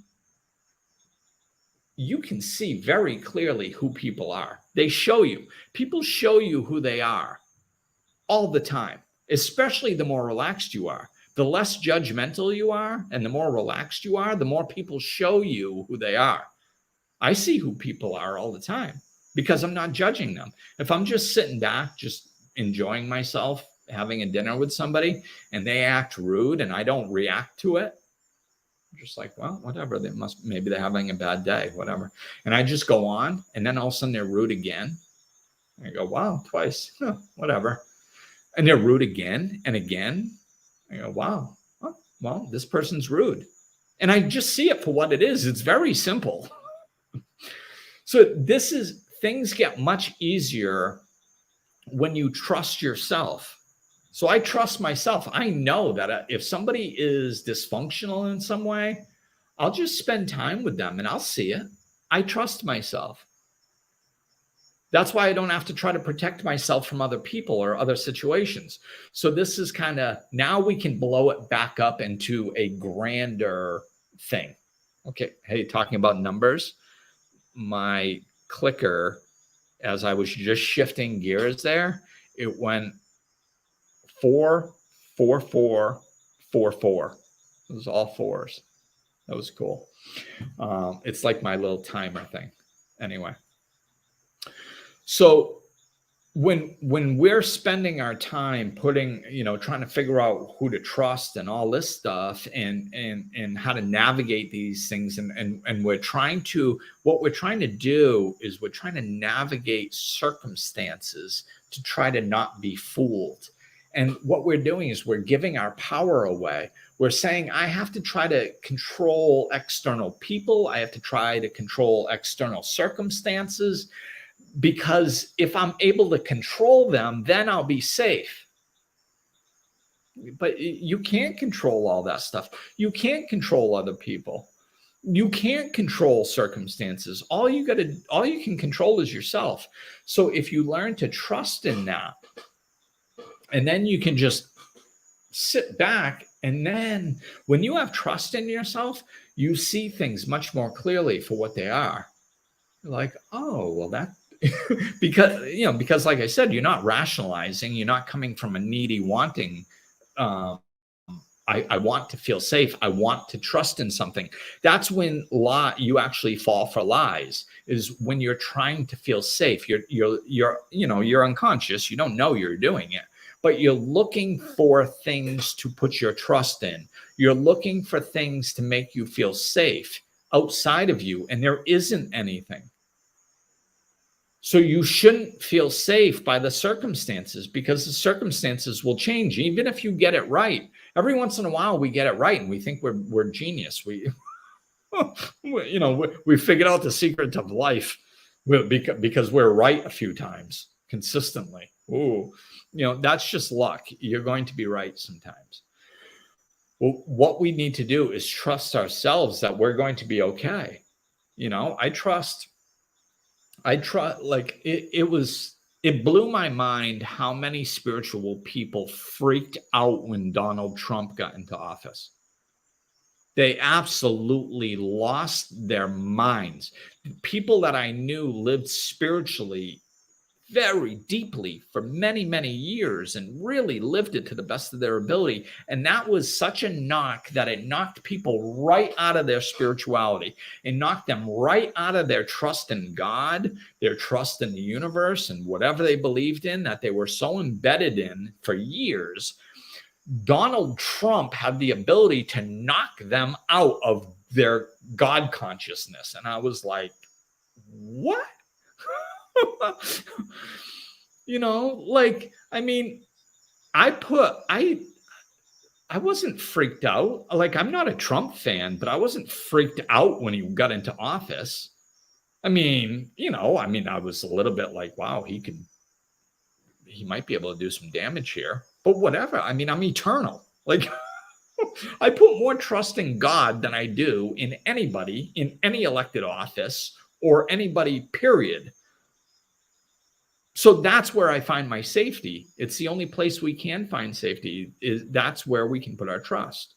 you can see very clearly who people are. They show you. People show you who they are all the time, especially the more relaxed you are. The less judgmental you are and the more relaxed you are, the more people show you who they are. I see who people are all the time because I'm not judging them. If I'm just sitting back, just enjoying myself, having a dinner with somebody, and they act rude and I don't react to it, I'm just like, well, whatever. Maybe they're having a bad day, whatever. And I just go on, and then all of a sudden they're rude again. I go, wow, twice, whatever. And they're rude again and again. I go, wow, well, this person's rude. And I just see it for what it is. It's very simple. So things get much easier when you trust yourself. So I trust myself. I know that if somebody is dysfunctional in some way, I'll just spend time with them and I'll see it. I trust myself. That's why I don't have to try to protect myself from other people or other situations. So this is kind of, now we can blow it back up into a grander thing. Okay. Hey, talking about numbers, my clicker, as I was just shifting gears there, it went 4, 4, 4, 4, 4. It was all fours. That was cool. It's like my little timer thing. Anyway. So when we're spending our time putting, trying to figure out who to trust and all this stuff, and how to navigate these things, and what we're trying to do is we're trying to navigate circumstances to try to not be fooled. And what we're doing is we're giving our power away. We're saying, I have to try to control external people, I have to try to control external circumstances, because if I'm able to control them, then I'll be safe. But you can't control all that stuff. You can't control other people. You can't control circumstances. All you can control is yourself. So if you learn to trust in that, and then you can just sit back, and then when you have trust in yourself, you see things much more clearly for what they are. You're like, oh, well, that because like I said, you're not rationalizing, you're not coming from a needy wanting, I want to feel safe, I want to trust in something. That's when you actually fall for lies, is when you're trying to feel safe. You're unconscious, you don't know you're doing it, but you're looking for things to put your trust in. You're looking for things to make you feel safe outside of you, and there isn't anything. So you shouldn't feel safe by the circumstances, because the circumstances will change, even if you get it right. Every once in a while, we get it right, and we think we're genius. We figured out the secret of life because we're right a few times consistently. Ooh, that's just luck. You're going to be right sometimes. Well, what we need to do is trust ourselves that we're going to be okay. Like it blew my mind how many spiritual people freaked out when Donald Trump got into office. They absolutely lost their minds. People that I knew lived spiritually very deeply for many, many years and really lived it to the best of their ability. And that was such a knock that it knocked people right out of their spirituality. It knocked them right out of their trust in God, their trust in the universe, and whatever they believed in that they were so embedded in for years. Donald Trump had the ability to knock them out of their God consciousness. And I was like, what? I wasn't freaked out. Like, I'm not a Trump fan, but I wasn't freaked out when he got into office. I was a little bit like, wow, he might be able to do some damage here, but whatever. I'm eternal. Like, I put more trust in God than I do in anybody in any elected office or anybody, period. So that's where I find my safety. It's the only place we can find safety. That's where we can put our trust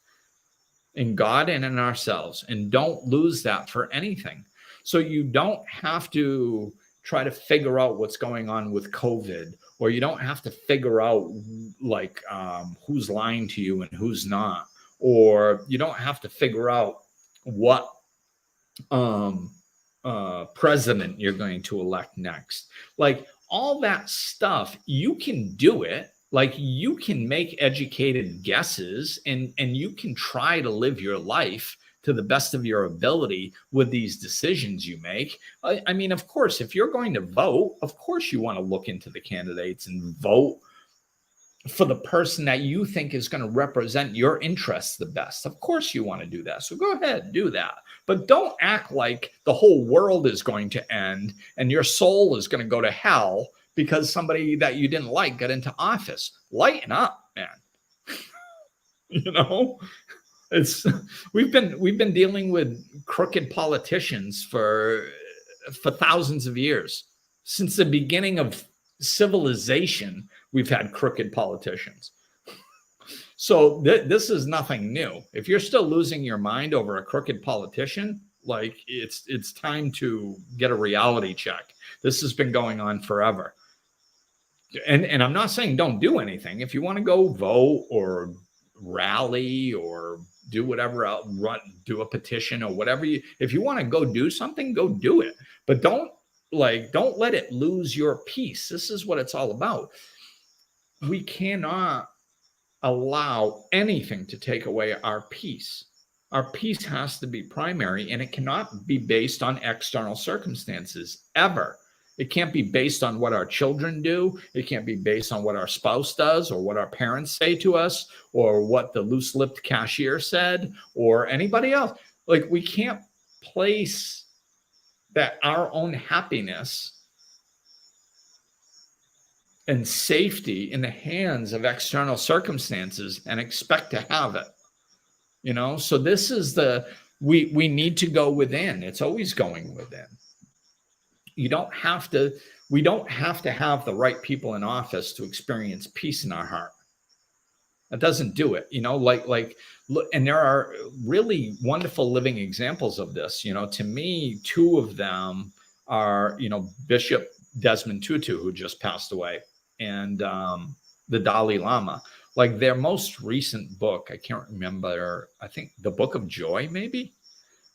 in God and in ourselves, and don't lose that for anything. So you don't have to try to figure out what's going on with COVID, or you don't have to figure out who's lying to you and who's not, or you don't have to figure out what president you're going to elect next. Like, all that stuff, you can do it. Like, you can make educated guesses, and you can try to live your life to the best of your ability with these decisions you make. Of course, if you're going to vote, of course you want to look into the candidates and vote for the person that you think is going to represent your interests the best. Of course you want to do that. So go ahead, do that. But don't act like the whole world is going to end and your soul is going to go to hell because somebody that you didn't like got into office. Lighten up, man. We've been dealing with crooked politicians for thousands of years. Since the beginning of civilization, we've had crooked politicians. So this is nothing new. If you're still losing your mind over a crooked politician, like, it's time to get a reality check. This has been going on forever. And I'm not saying don't do anything. If you want to go vote or rally or do whatever else, do a petition or whatever, if you want to go do something, go do it. But don't Like, don't let it lose your peace. This is what it's all about. We cannot allow anything to take away our peace. Our peace has to be primary, and it cannot be based on external circumstances ever. It can't be based on what our children do. It can't be based on what our spouse does or what our parents say to us or what the loose-lipped cashier said or anybody else. Like, we can't place that our own happiness and safety in the hands of external circumstances and expect to have it. So this is we need to go within. It's always going within. We don't have to have the right people in office to experience peace in our heart. That doesn't do it. Look, and there are really wonderful living examples of this. To me, two of them are, Bishop Desmond Tutu, who just passed away, and the Dalai Lama. Like, their most recent book, I can't remember, I think The Book of Joy, maybe.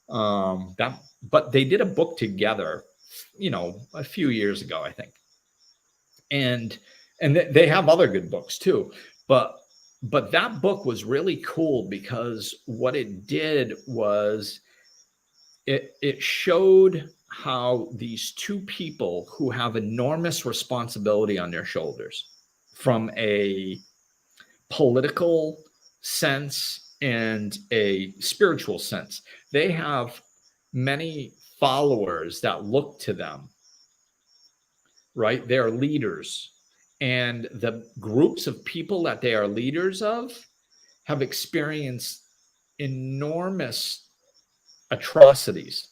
But they did a book together, a few years ago, I think. And they have other good books too. But that book was really cool because what it did was it showed how these two people who have enormous responsibility on their shoulders from a political sense and a spiritual sense, they have many followers that look to them, right? They're leaders. And the groups of people that they are leaders of have experienced enormous atrocities,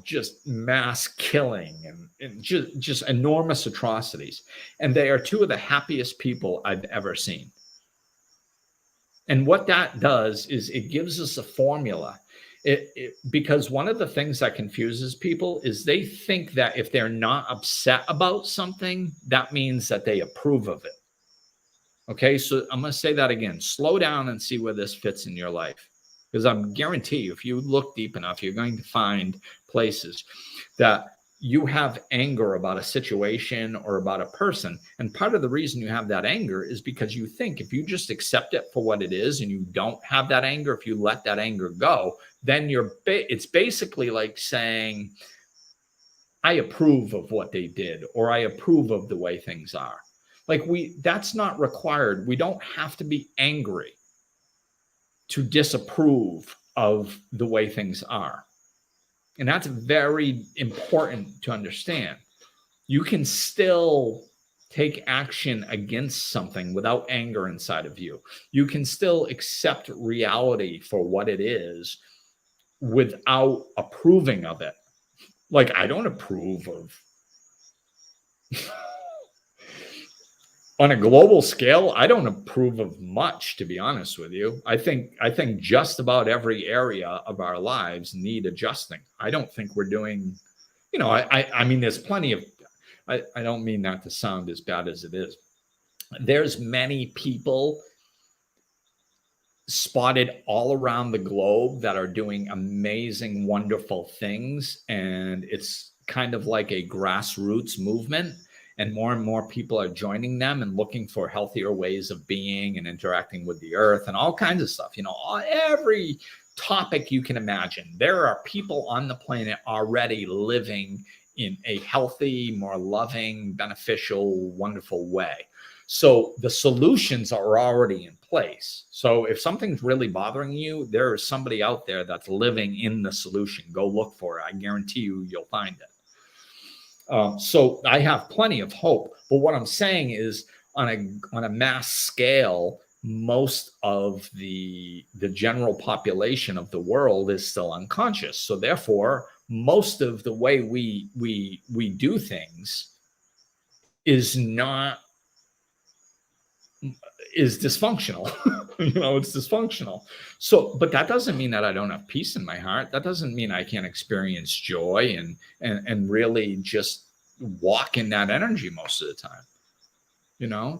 just mass killing and just enormous atrocities. And they are two of the happiest people I've ever seen. And what that does is it gives us a formula. Because one of the things that confuses people is they think that if they're not upset about something, that means that they approve of it. Okay, so I'm going to say that again. Slow down and see where this fits in your life. Because I guarantee you, if you look deep enough, you're going to find places that you have anger about a situation or about a person. And part of the reason you have that anger is because you think if you just accept it for what it is and you don't have that anger, if you let that anger go, then it's basically like saying, I approve of what they did, or I approve of the way things are. That's not required. We don't have to be angry to disapprove of the way things are. And that's very important to understand. You can still take action against something without anger inside of you. You can still accept reality for what it is without approving of it. Like, I don't approve of on a global scale, I don't approve of much, to be honest with you. I think just about every area of our lives need adjusting. I don't think we're doing, I mean, there's plenty of, I don't mean that to sound as bad as it is. There's many people spotted all around the globe that are doing amazing, wonderful things. And it's kind of like a grassroots movement. And more people are joining them and looking for healthier ways of being and interacting with the earth and all kinds of stuff. Every topic you can imagine. There are people on the planet already living in a healthy, more loving, beneficial, wonderful way. So the solutions are already in place. So if something's really bothering you, there is somebody out there that's living in the solution. Go look for it. I guarantee you'll find it. So I have plenty of hope. But what I'm saying is on a mass scale, most of the general population of the world is still unconscious. So therefore, most of the way we do things is dysfunctional. It's dysfunctional. So, but that doesn't mean that I don't have peace in my heart. That doesn't mean I can't experience joy and really just walk in that energy most of the time.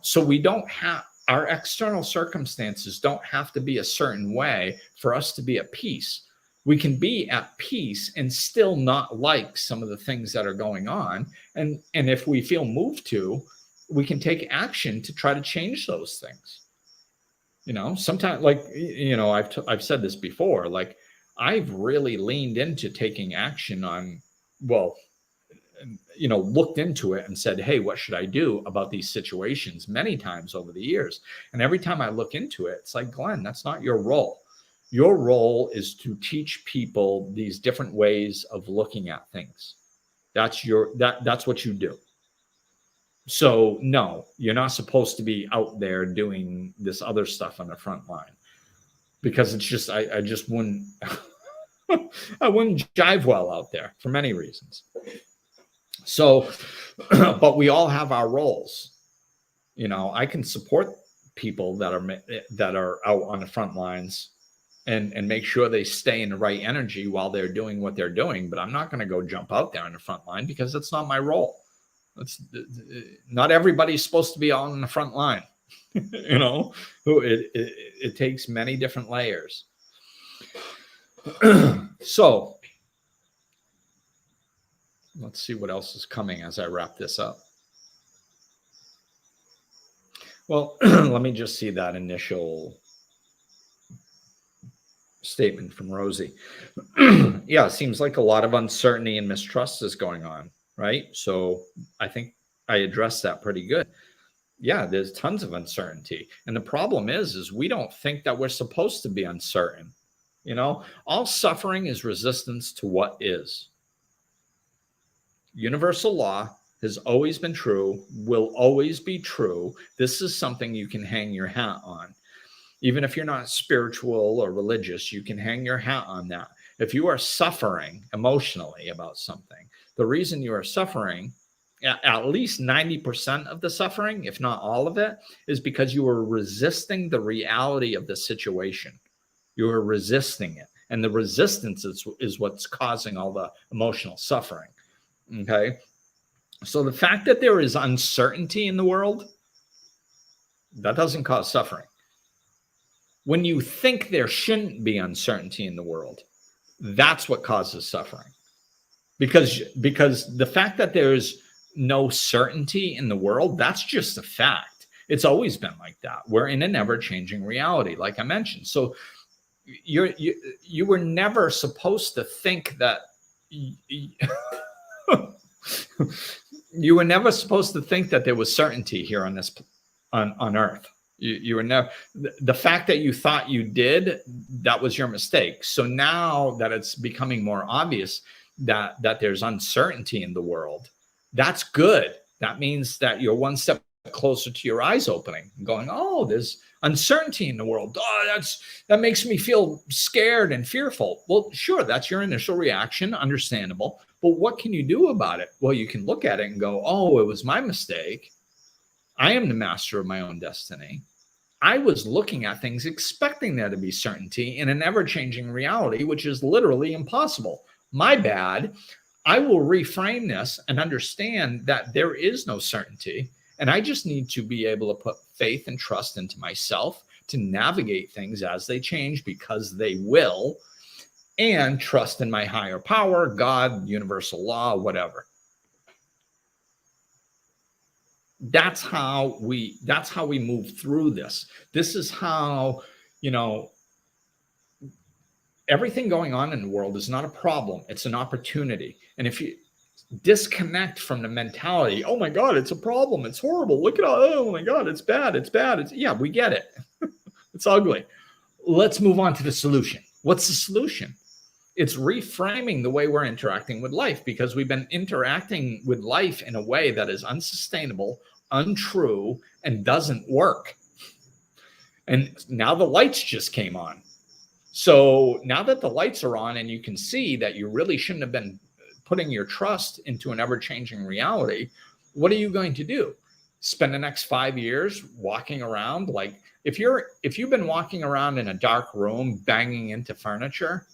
So we don't have, our external circumstances don't have to be a certain way for us to be at peace. We can be at peace and still not like some of the things that are going on. And if we feel moved to, we can take action to try to change those things. Sometimes, like, I've said this before, like, I've really leaned into taking action on, well, looked into it and said, hey, what should I do about these situations many times over the years? And every time I look into it, it's like, Glenn, that's not your role. Your role is to teach people these different ways of looking at things. That's what you do. So no, you're not supposed to be out there doing this other stuff on the front line, because it's just, I just wouldn't, I wouldn't jive well out there for many reasons. So, but we all have our roles. I can support people that are out on the front lines and make sure they stay in the right energy while they're doing what they're doing. But I'm not going to go jump out there on the front line, because that's not my role. Not everybody's supposed to be on the front line. It takes many different layers. So let's see what else is coming as I wrap this up. Well, let me just see that initial statement from Rosie. Yeah, it seems like a lot of uncertainty and mistrust is going on, right? So I think I addressed that pretty good. Yeah, there's tons of uncertainty. And the problem is we don't think that we're supposed to be uncertain. All suffering is resistance to what is. Universal law has always been true, will always be true. This is something you can hang your hat on. Even if you're not spiritual or religious, you can hang your hat on that. If you are suffering emotionally about something, the reason you are suffering, at least 90% of the suffering, if not all of it, is because you are resisting the reality of the situation. You are resisting it. And the resistance is what's causing all the emotional suffering. Okay? So the fact that there is uncertainty in the world, that doesn't cause suffering. When you think there shouldn't be uncertainty in the world, that's what causes suffering. Because the fact that there's no certainty in the world, that's just a fact. It's always been like that. We're in an ever-changing reality, like I mentioned. So you were never supposed to think that you were never supposed to think that there was certainty here on Earth. You were never, the fact that you thought you did, that was your mistake. So now that it's becoming more obvious that there's uncertainty in the world, that's good. That means that you're one step closer to your eyes opening, going, oh, there's uncertainty in the world. Oh, that makes me feel scared and fearful. Well, sure, that's your initial reaction, understandable. But what can you do about it? Well, you can look at it and go, oh, it was my mistake. I am the master of my own destiny. I was looking at things expecting there to be certainty in an ever-changing reality, which is literally impossible. My bad. I will reframe this and understand that there is no certainty. And I just need to be able to put faith and trust into myself to navigate things as they change, because they will, and trust in my higher power, God, universal law, whatever. That's how we move through this. This is how, everything going on in the world is not a problem. It's an opportunity. And if you disconnect from the mentality, oh my God, it's a problem, it's horrible, look at oh my God, it's bad, yeah, we get it. It's ugly. Let's move on to the solution. What's the solution? It's reframing the way we're interacting with life, because we've been interacting with life in a way that is unsustainable, untrue, and doesn't work. And now the lights just came on. So now that the lights are on and you can see that you really shouldn't have been putting your trust into an ever-changing reality, what are you going to do? Spend the next 5 years walking around? Like, if you've been walking around in a dark room banging into furniture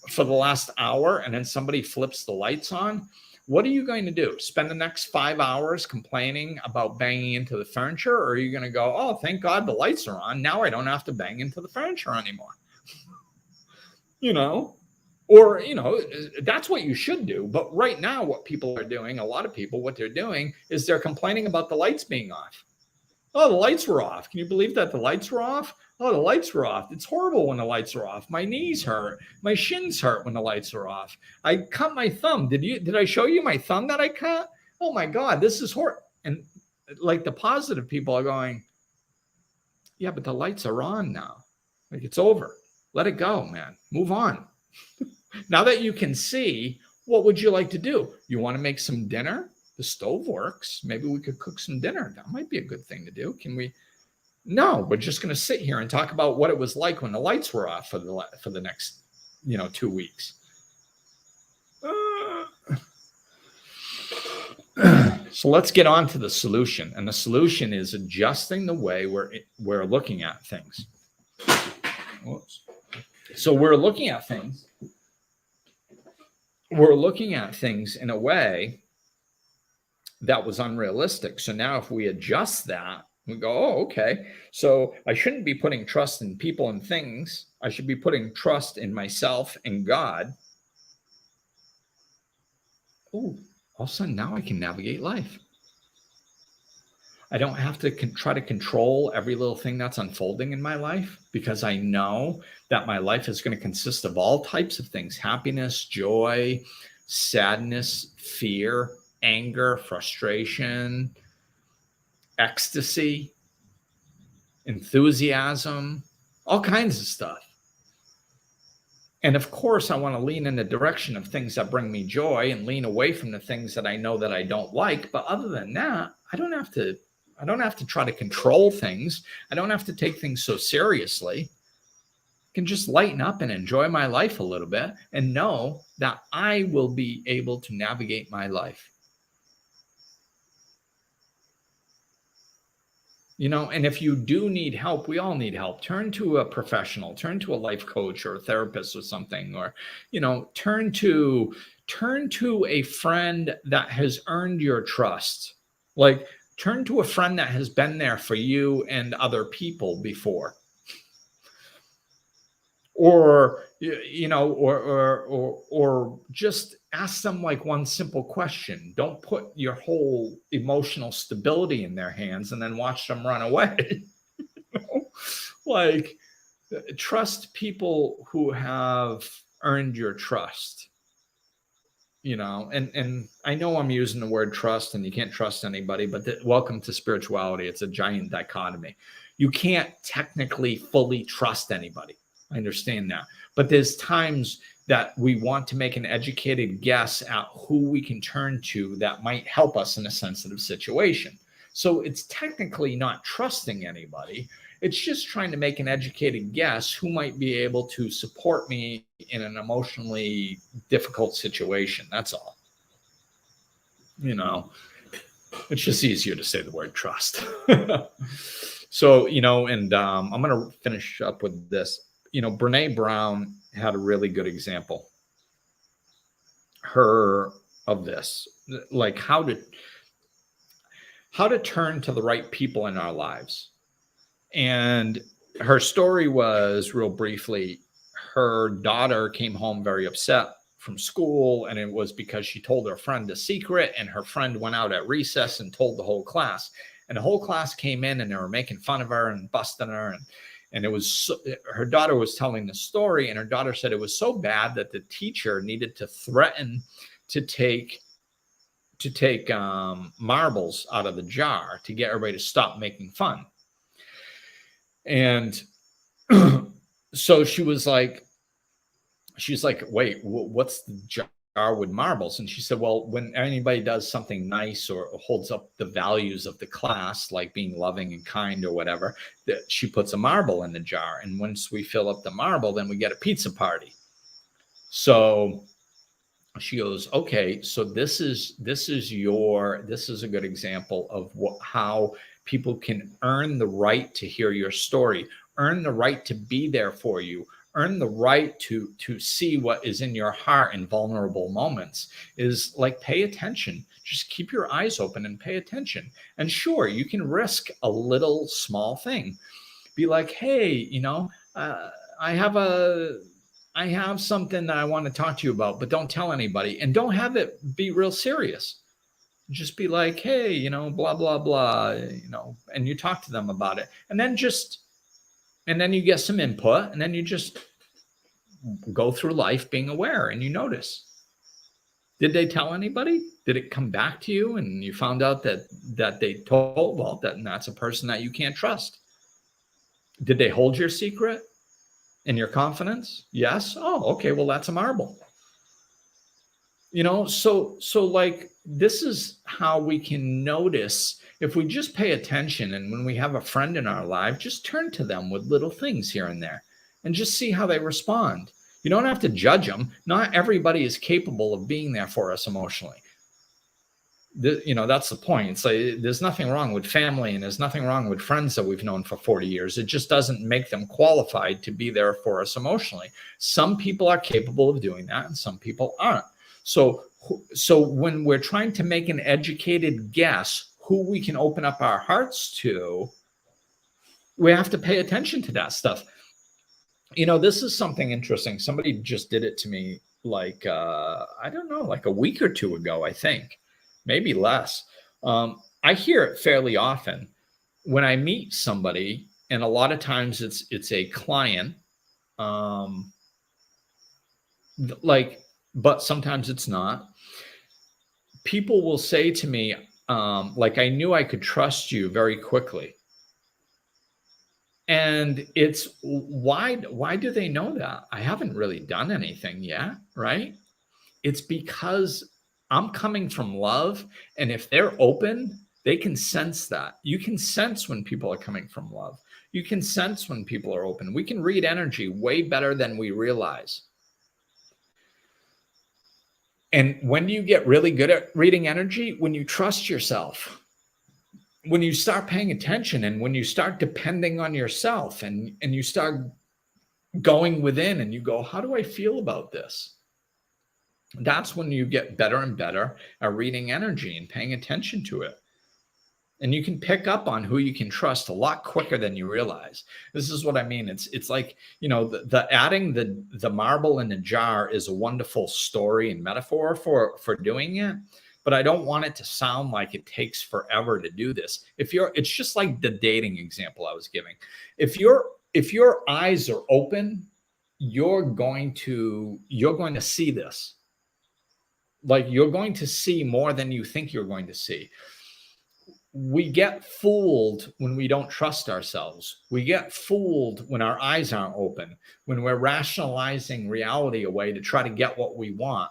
for the last hour, and then somebody flips the lights on, what are you going to do? Spend the next 5 hours complaining about banging into the furniture? Or are you going to go, oh, thank God the lights are on, now I don't have to bang into the furniture anymore? Or, that's what you should do. But right now, what people are doing, a lot of people, what they're doing is they're complaining about the lights being off. Oh, the lights were off. Can you believe that the lights were off? Oh, the lights were off. It's horrible when the lights are off. My knees hurt. My shins hurt when the lights are off. I cut my thumb. Did I show you my thumb that I cut? Oh my God, this is horrible. And like the positive people are going, yeah, but the lights are on now. Like it's over. Let it go, man. Move on. Now that you can see, what would you like to do? You want to make some dinner? The stove works. Maybe we could cook some dinner. That might be a good thing to do. Can we? No, we're just going to sit here and talk about what it was like when the lights were off for the next, 2 weeks. So let's get on to the solution. And the solution is adjusting the way we're looking at things. Whoops. So we're looking at things. We're looking at things in a way that was unrealistic. So now if we adjust that, we go, oh, okay. So I shouldn't be putting trust in people and things. I should be putting trust in myself and God. Oh, all of a sudden now I can navigate life. I don't have to try to control every little thing that's unfolding in my life, because I know that my life is going to consist of all types of things: happiness, joy, sadness, fear, anger, frustration, ecstasy, enthusiasm, all kinds of stuff. And of course, I want to lean in the direction of things that bring me joy and lean away from the things that I know that I don't like. But other than that, I don't have to try to control things. I don't have to take things so seriously. I can just lighten up and enjoy my life a little bit and know that I will be able to navigate my life. And if you do need help, we all need help. Turn to a professional, turn to a life coach or a therapist or something, or, turn to a friend that has earned your trust. Like, turn to a friend that has been there for you and other people before. Or, or just ask them like one simple question. Don't put your whole emotional stability in their hands and then watch them run away. Like, trust people who have earned your trust. And I know I'm using the word trust and you can't trust anybody, but welcome to spirituality. It's a giant dichotomy. You can't technically fully trust anybody. I understand that. But there's times that we want to make an educated guess at who we can turn to that might help us in a sensitive situation. So it's technically not trusting anybody. It's just trying to make an educated guess who might be able to support me in an emotionally difficult situation. That's all. It's just easier to say the word trust. So, and I'm going to finish up with this. Brene Brown had a really good example of this, like how to turn to the right people in our lives. And her story was, real briefly, her daughter came home very upset from school, and it was because she told her friend a secret, and her friend went out at recess and told the whole class. And the whole class came in and they were making fun of her and busting her. And it was her daughter was telling the story, and her daughter said it was so bad that the teacher needed to threaten to take marbles out of the jar to get everybody to stop making fun. And so she's like, wait, what's the jar with marbles? And she said, well, when anybody does something nice or holds up the values of the class, like being loving and kind or whatever, that she puts a marble in the jar. And once we fill up the marble, then we get a pizza party. So she goes, okay, so this is a good example of how people can earn the right to hear your story, earn the right to be there for you, earn the right to see what is in your heart in vulnerable moments. Is like, pay attention. Just keep your eyes open and pay attention. And sure, you can risk a little small thing. Be like, hey, I have a I have something that I want to talk to you about, but don't tell anybody, and don't have it be real serious. Just be like, hey, blah, blah, blah, and you talk to them about it. And then you get some input, and then you just go through life being aware, and you notice. Did they tell anybody? Did it come back to you and you found out that they told, well, that's a person that you can't trust? Did they hold your secret and your confidence? Yes. Oh, okay. Well, that's a marble. So like, this is how we can notice if we just pay attention. And when we have a friend in our life, just turn to them with little things here and there and just see how they respond. You don't have to judge them. Not everybody is capable of being there for us emotionally. That's the point. It's like, there's nothing wrong with family, and there's nothing wrong with friends that we've known for 40 years. It just doesn't make them qualified to be there for us emotionally. Some people are capable of doing that, and some people aren't. So when we're trying to make an educated guess who we can open up our hearts to, we have to pay attention to that stuff. This is something interesting. Somebody just did it to me, like, I don't know, like a week or two ago, I think, maybe less. I hear it fairly often when I meet somebody, and a lot of times it's a client, but sometimes it's not. People will say to me, like, I knew I could trust you very quickly. And it's why do they know that? I haven't really done anything yet, right? It's because I'm coming from love. And if they're open, they can sense that. You can sense when people are coming from love. You can sense when people are open. We can read energy way better than we realize. And when do you get really good at reading energy? When you trust yourself. When you start paying attention, and when you start depending on yourself, and you start going within and you go, how do I feel about this? That's when you get better and better at reading energy and paying attention to it. And you can pick up on who you can trust a lot quicker than you realize. This is what I mean. It's like, the adding the marble in the jar is a wonderful story and metaphor for doing it. But I don't want it to sound like it takes forever to do this. It's just like the dating example I was giving. If your eyes are open, you're going to see this. Like, you're going to see more than you think you're going to see. We get fooled when we don't trust ourselves. We get fooled when our eyes aren't open, when we're rationalizing reality away to try to get what we want.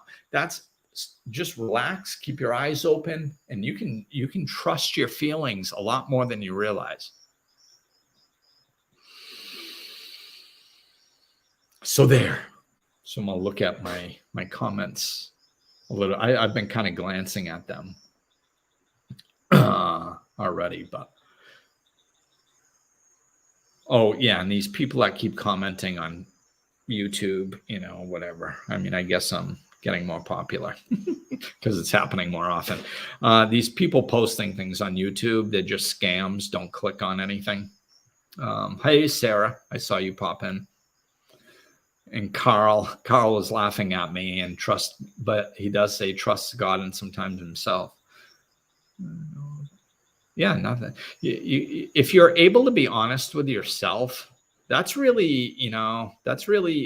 Just relax, keep your eyes open, and you can trust your feelings a lot more than you realize. So there. So I'm gonna look at my comments a little. I've been kind of glancing at them already, but oh yeah, and these people that keep commenting on YouTube, whatever. I mean, I guess I'm getting more popular because it's happening more often. These people posting things on YouTube, they're just scams. Don't click on anything. Hey, Sarah, I saw you pop in. And Carl was laughing at me, but he does say trusts God and sometimes himself. Yeah, nothing. If you're able to be honest with yourself, that's really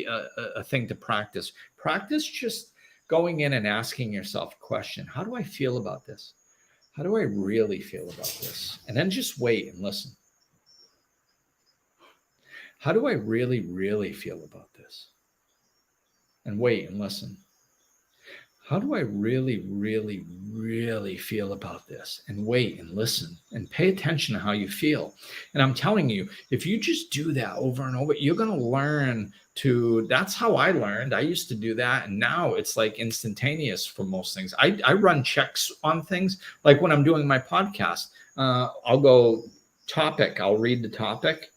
a thing to practice. Practice just going in and asking yourself a question. How do I feel about this? How do I really feel about this? And then just wait and listen. How do I really, really feel about this? And wait and listen. How do I really, really, really feel about this? And wait and listen and pay attention to how you feel. And I'm telling you, if you just do that over and over, you're going to learn that's how I learned. I used to do that. And now it's like instantaneous for most things. I run checks on things. Like when I'm doing my podcast, I'll go topic. I'll read the topic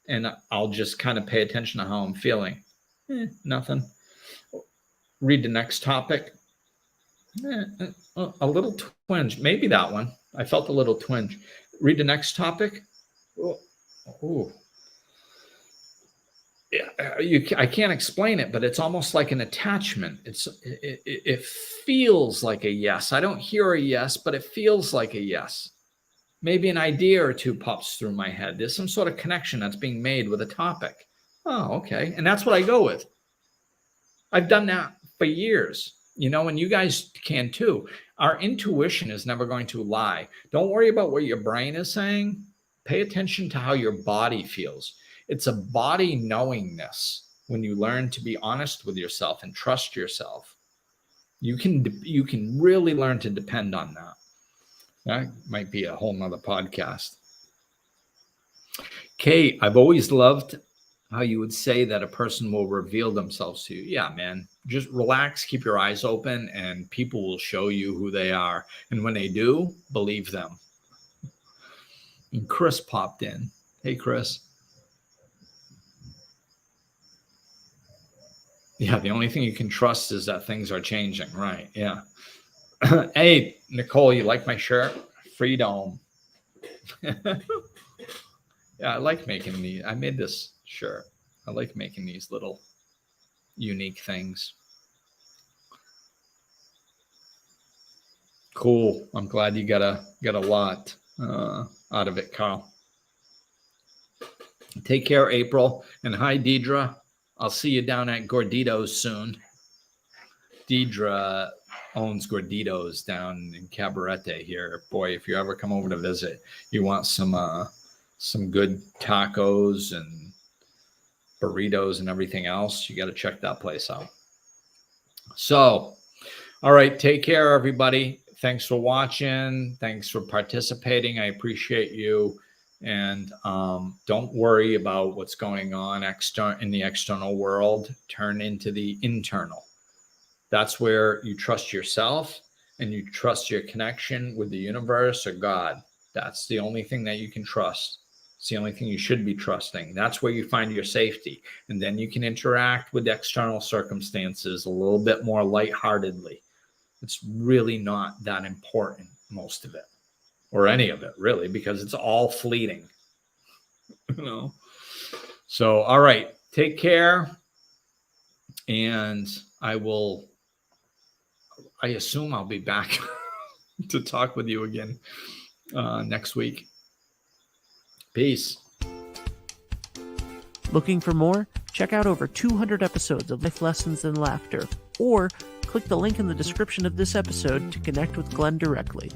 and I'll just kind of pay attention to how I'm feeling. Nothing. Read the next topic. A little twinge. Maybe that one. I felt a little twinge. Read the next topic. Oh. I can't explain it, but it's almost like an attachment. It feels like a yes. I don't hear a yes, but it feels like a yes. Maybe an idea or two pops through my head. There's some sort of connection that's being made with a topic. Oh, okay. And that's what I go with. I've done that for years, and you guys can too. Our intuition is never going to lie. Don't worry about what your brain is saying. Pay attention to how your body feels. It's a body knowingness. When you learn to be honest with yourself and trust yourself, you can really learn to depend on that. That might be a whole nother podcast. Kate, I've always loved how you would say that a person will reveal themselves to you. Yeah, man. Just relax, keep your eyes open, and people will show you who they are. And when they do, believe them. And Chris popped in. Hey, Chris. Yeah, the only thing you can trust is that things are changing. Right. Yeah. Hey, Nicole, you like my shirt? Freedom. Yeah, I like making these. I made this shirt. I like making these little unique things. Cool. I'm glad you got a lot out of it, Carl. Take care, April. And hi, Deidre. I'll see you down at Gordito's soon. Deidre owns Gorditos down in Cabarete here. Boy, if you ever come over to visit, you want some good tacos and burritos and everything else, you got to check that place out. So, all right, take care, everybody. Thanks for watching. Thanks for participating. I appreciate you. And don't worry about what's going on in the external world. Turn into the internal. That's where you trust yourself and you trust your connection with the universe or God. That's the only thing that you can trust. It's the only thing you should be trusting. That's where you find your safety. And then you can interact with external circumstances a little bit more lightheartedly. It's really not that important, most of it, or any of it, really, because it's all fleeting. So, all right, take care. And I assume I'll be back to talk with you again next week. Peace. Looking for more? Check out over 200 episodes of Life Lessons in Laughter, or click the link in the description of this episode to connect with Glenn directly.